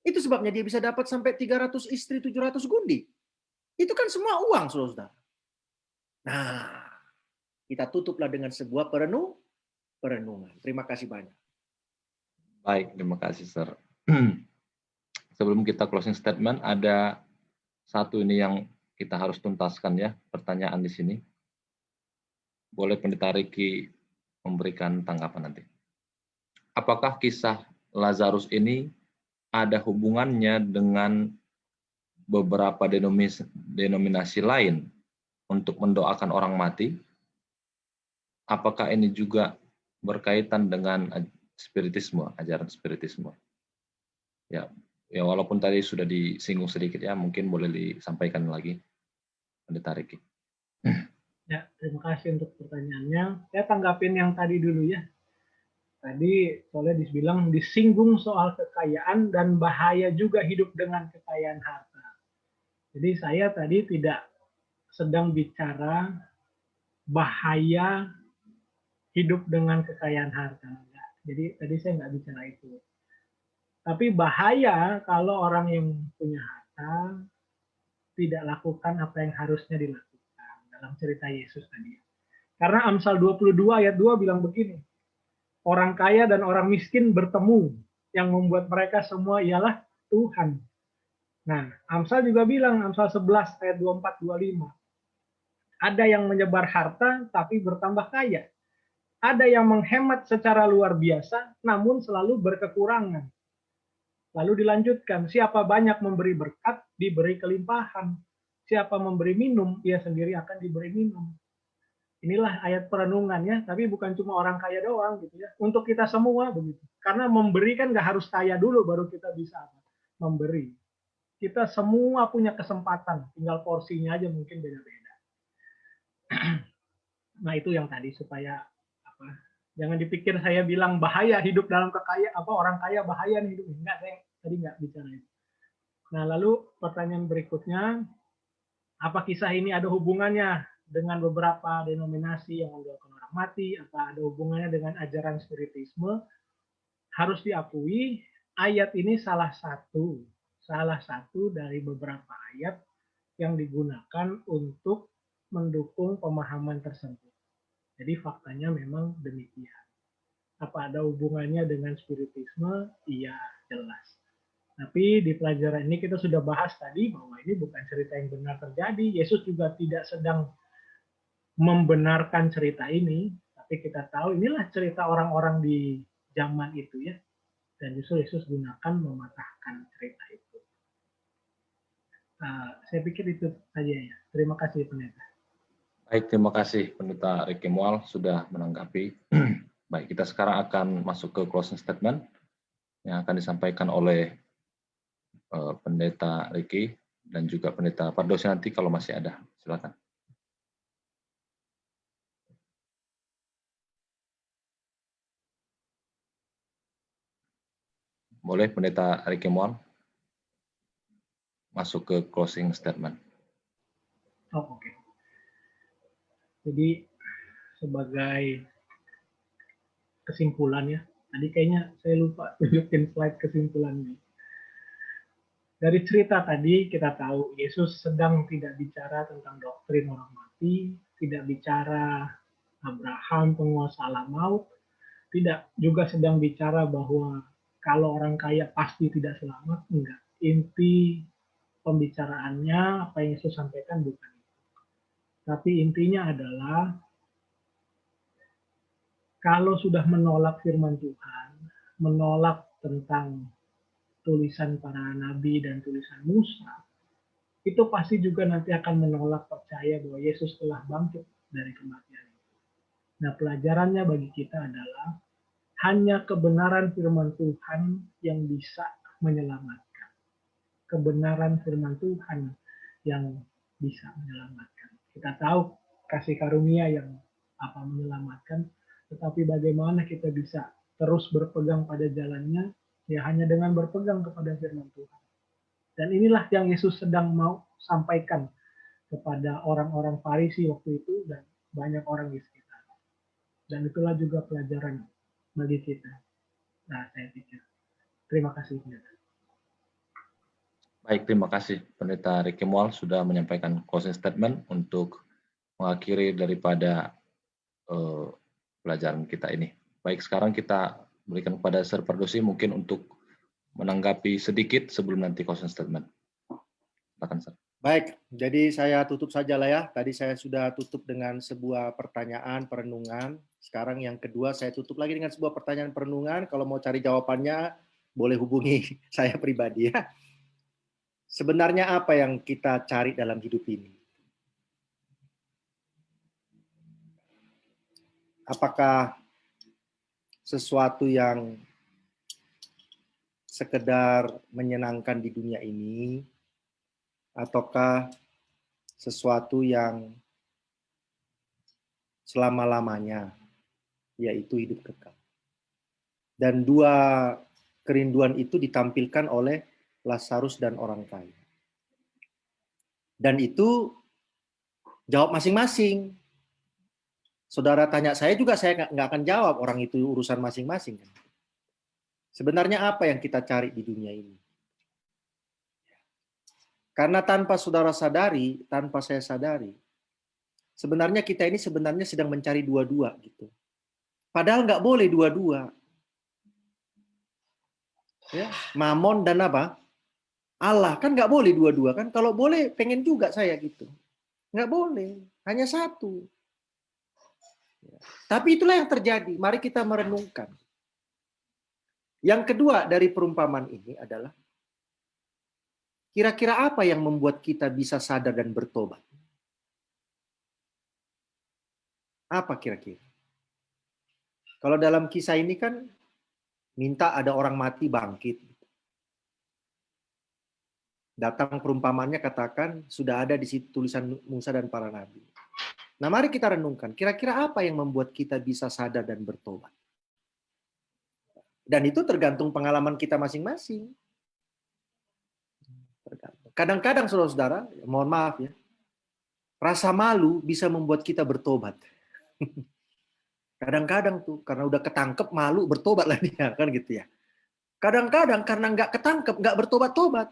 Itu sebabnya dia bisa dapat sampai 300 istri, 700 gundi. Itu kan semua uang, saudara. Nah, kita tutuplah dengan sebuah perenungan. Terima kasih banyak. Baik, terima kasih, Sir. Sebelum kita closing statement, ada satu ini yang kita harus tuntaskan ya, pertanyaan di sini. Boleh Pendeta Riki memberikan tanggapan nanti. Apakah kisah Lazarus ini ada hubungannya dengan beberapa denominasi lain untuk mendoakan orang mati? Apakah ini juga berkaitan dengan spiritisme, ajaran spiritisme? Ya, walaupun tadi sudah disinggung sedikit ya, mungkin boleh disampaikan lagi, Pendeta Riki. Ya, terima kasih untuk pertanyaannya. Saya tanggapin yang tadi dulu ya. Tadi soalnya dibilang disinggung soal kekayaan dan bahaya juga hidup dengan kekayaan harta. Jadi saya tadi tidak sedang bicara bahaya hidup dengan kekayaan harta. Jadi tadi saya nggak bicara itu. Tapi bahaya kalau orang yang punya harta tidak lakukan apa yang harusnya dilakukan dalam cerita Yesus tadi. Karena Amsal 22 ayat 2 bilang begini, orang kaya dan orang miskin bertemu, yang membuat mereka semua ialah Tuhan. Nah, Amsal juga bilang, Amsal 11 ayat 24-25, ada yang menyebar harta tapi bertambah kaya. Ada yang menghemat secara luar biasa, namun selalu berkekurangan. Lalu dilanjutkan, siapa banyak memberi berkat, diberi kelimpahan. Siapa memberi minum, ia sendiri akan diberi minum. Inilah ayat perenungannya, tapi bukan cuma orang kaya doang gitu ya. Untuk kita semua begitu. Karena memberi kan nggak harus kaya dulu baru kita bisa memberi. Kita semua punya kesempatan, tinggal porsinya aja mungkin beda-beda. Nah itu yang tadi supaya jangan dipikir saya bilang bahaya hidup dalam kekayaan, orang kaya bahaya nih hidup. Enggak, saya tadi nggak bicara itu. Nah lalu pertanyaan berikutnya, apa kisah ini ada hubungannya dengan beberapa denominasi yang mendoakan orang mati? Apa ada hubungannya dengan ajaran spiritisme? Harus diakui ayat ini salah satu dari beberapa ayat yang digunakan untuk mendukung pemahaman tersebut. Jadi faktanya memang demikian. Apa ada hubungannya dengan spiritisme? Iya, jelas. Tapi di pelajaran ini kita sudah bahas tadi bahwa ini bukan cerita yang benar terjadi. Yesus juga tidak sedang membenarkan cerita ini, tapi kita tahu inilah cerita orang-orang di zaman itu ya. Dan justru Yesus gunakan mematahkan cerita itu. Saya pikir itu saja ya. Terima kasih Pendeta. Baik, terima kasih Pendeta Ricky Mual sudah menanggapi. Baik, kita sekarang akan masuk ke closing statement yang akan disampaikan oleh Pendeta Ricky dan juga Pendeta Pardosi nanti kalau masih ada. Silakan. Boleh Pendeta Ricky Mual masuk ke closing statement. Oh, oke. Jadi sebagai kesimpulannya, tadi kayaknya saya lupa tunjukin slide kesimpulannya. Dari cerita tadi kita tahu Yesus sedang tidak bicara tentang doktrin orang mati, tidak bicara Abraham penguasa alam maut, tidak juga sedang bicara bahwa kalau orang kaya pasti tidak selamat, enggak. Inti pembicaraannya apa yang Yesus sampaikan bukan itu. Tapi intinya adalah kalau sudah menolak firman Tuhan, menolak tentang tulisan para nabi dan tulisan Musa, itu pasti juga nanti akan menolak percaya bahwa Yesus telah bangkit dari kematian. Nah, pelajarannya bagi kita adalah hanya kebenaran firman Tuhan yang bisa menyelamatkan. Kebenaran firman Tuhan yang bisa menyelamatkan. Kita tahu kasih karunia yang menyelamatkan, tetapi bagaimana kita bisa terus berpegang pada jalannya, ya hanya dengan berpegang kepada firman Tuhan. Dan inilah yang Yesus sedang mau sampaikan kepada orang-orang Farisi waktu itu dan banyak orang di sekitar. Dan itulah juga pelajaran bagi kita. Nah, saya pikir. Terima kasih. Baik, terima kasih Pendeta Ricky Mual sudah menyampaikan closing statement untuk mengakhiri daripada pelajaran kita ini. Baik, sekarang kita berikan kepada Sir Pardosi mungkin untuk menanggapi sedikit sebelum nanti closing statement. Silakan, Sir. Baik, jadi saya tutup saja lah ya. Tadi saya sudah tutup dengan sebuah pertanyaan perenungan. Sekarang yang kedua saya tutup lagi dengan sebuah pertanyaan perenungan. Kalau mau cari jawabannya boleh hubungi saya pribadi ya. Sebenarnya apa yang kita cari dalam hidup ini? Apakah sesuatu yang sekedar menyenangkan di dunia ini, ataukah sesuatu yang selama-lamanya, yaitu hidup kekal? Dan dua kerinduan itu ditampilkan oleh Lazarus dan orang kaya. Dan itu jawab masing-masing. Saudara tanya saya juga, saya nggak akan jawab, orang itu urusan masing-masing. Sebenarnya apa yang kita cari di dunia ini? Karena tanpa saudara sadari, tanpa saya sadari, sebenarnya kita ini sebenarnya sedang mencari dua-dua gitu. Padahal nggak boleh dua-dua. Ya, Mamon dan apa? Allah, kan nggak boleh dua-dua kan? Kalau boleh pengen juga saya gitu. Nggak boleh, hanya satu. Tapi itulah yang terjadi. Mari kita merenungkan. Yang kedua dari perumpamaan ini adalah kira-kira apa yang membuat kita bisa sadar dan bertobat? Apa kira-kira? Kalau dalam kisah ini kan minta ada orang mati bangkit. Datang perumpamannya katakan sudah ada di situ tulisan Musa dan para nabi. Nah, mari kita renungkan, kira-kira apa yang membuat kita bisa sadar dan bertobat? Dan itu tergantung pengalaman kita masing-masing. Kadang-kadang saudara-saudara, mohon maaf ya, rasa malu bisa membuat kita bertobat. Kadang-kadang tuh, karena udah ketangkep malu, bertobat lah dia, kan gitu ya. Kadang-kadang karena nggak ketangkep, nggak bertobat-tobat.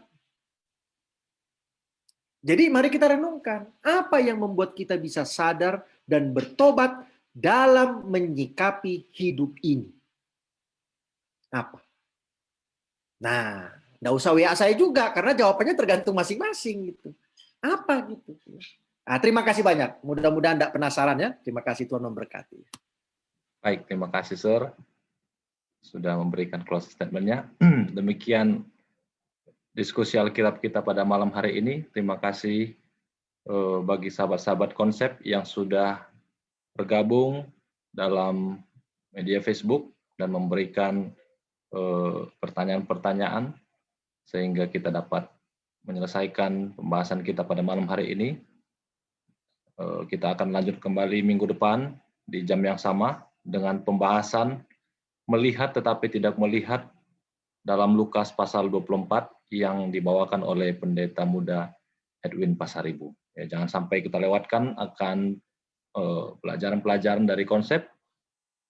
Jadi mari kita renungkan, apa yang membuat kita bisa sadar dan bertobat dalam menyikapi hidup ini? Apa? Nah, nggak usah WA saya juga, karena jawabannya tergantung masing-masing gitu. Apa gitu? Nah, terima kasih banyak. Mudah-mudahan tidak penasaran ya. Terima kasih, Tuhan memberkati. Baik, terima kasih Sir sudah memberikan closing statement-nya. Demikian diskusi Alkitab kita pada malam hari ini. Terima kasih bagi sahabat-sahabat konsep yang sudah bergabung dalam media Facebook dan memberikan pertanyaan-pertanyaan sehingga kita dapat menyelesaikan pembahasan kita pada malam hari ini. Kita akan lanjut kembali minggu depan di jam yang sama dengan pembahasan melihat tetapi tidak melihat dalam Lukas pasal 24 yang dibawakan oleh pendeta muda Edwin Pasaribu. Ya, jangan sampai kita lewatkan akan pelajaran-pelajaran dari konsep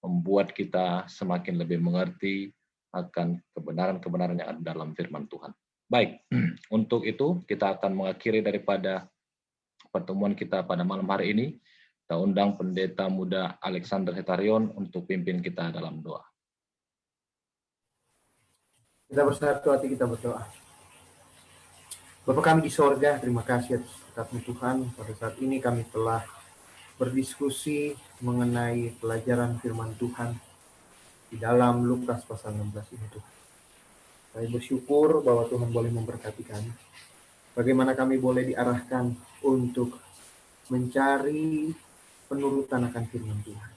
membuat kita semakin lebih mengerti akan kebenaran-kebenaran yang ada dalam firman Tuhan. Baik, untuk itu kita akan mengakhiri daripada pertemuan kita pada malam hari ini. Kita undang pendeta muda Alexander Hetarion untuk pimpin kita dalam doa. Kita bersatu hati, kita berdoa. Bapa kami di sorga, terima kasih atas berkat-Mu Tuhan. Pada saat ini kami telah berdiskusi mengenai pelajaran firman Tuhan di dalam Lukas pasal 16 ini Tuhan. Kami bersyukur bahwa Tuhan boleh memberkati kami. Bagaimana kami boleh diarahkan untuk mencari penurutan akan firman Tuhan.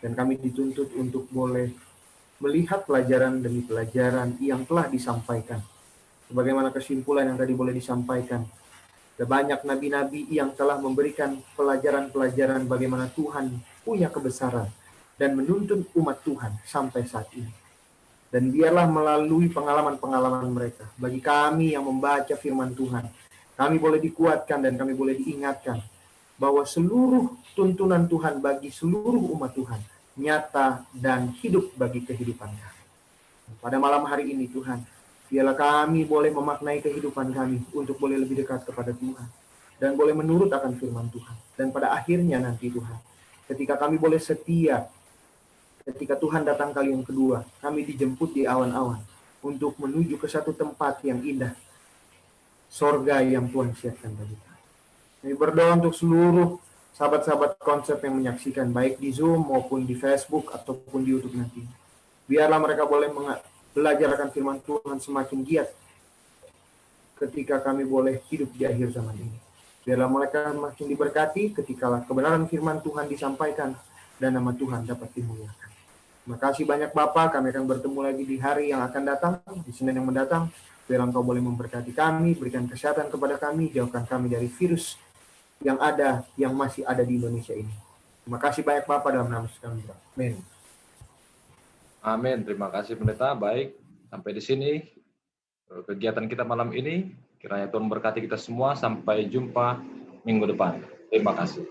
Dan kami dituntut untuk boleh melihat pelajaran demi pelajaran yang telah disampaikan. Sebagaimana kesimpulan yang tadi boleh disampaikan. Ada banyak nabi-nabi yang telah memberikan pelajaran-pelajaran bagaimana Tuhan punya kebesaran dan menuntun umat Tuhan sampai saat ini. Dan biarlah melalui pengalaman-pengalaman mereka, bagi kami yang membaca firman Tuhan, kami boleh dikuatkan dan kami boleh diingatkan bahwa seluruh tuntunan Tuhan bagi seluruh umat Tuhan nyata dan hidup bagi kehidupan kami. Pada malam hari ini Tuhan, biarlah kami boleh memaknai kehidupan kami untuk boleh lebih dekat kepada Tuhan dan boleh menurut akan firman Tuhan. Dan pada akhirnya nanti Tuhan, ketika kami boleh setia, ketika Tuhan datang kali yang kedua, kami dijemput di awan-awan untuk menuju ke satu tempat yang indah, sorga yang Tuhan siapkan bagi kami. Kami berdoa untuk seluruh sahabat-sahabat konsep yang menyaksikan, baik di Zoom maupun di Facebook ataupun di YouTube nanti. Biarlah mereka boleh belajar akan firman Tuhan semakin giat ketika kami boleh hidup di akhir zaman ini. Biarlah mereka makin diberkati ketika kebenaran firman Tuhan disampaikan dan nama Tuhan dapat dimuliakan. Terima kasih banyak Bapak, kami akan bertemu lagi di hari yang akan datang, di Senin yang mendatang. Biar Engkau boleh memberkati kami, berikan kesehatan kepada kami, jauhkan kami dari virus yang masih ada di Indonesia ini. Terima kasih banyak Bapak dalam nama kami. Amin. Amin. Terima kasih pendeta. Baik, sampai di sini kegiatan kita malam ini. Kiranya Tuhan berkati kita semua. Sampai jumpa minggu depan. Terima kasih.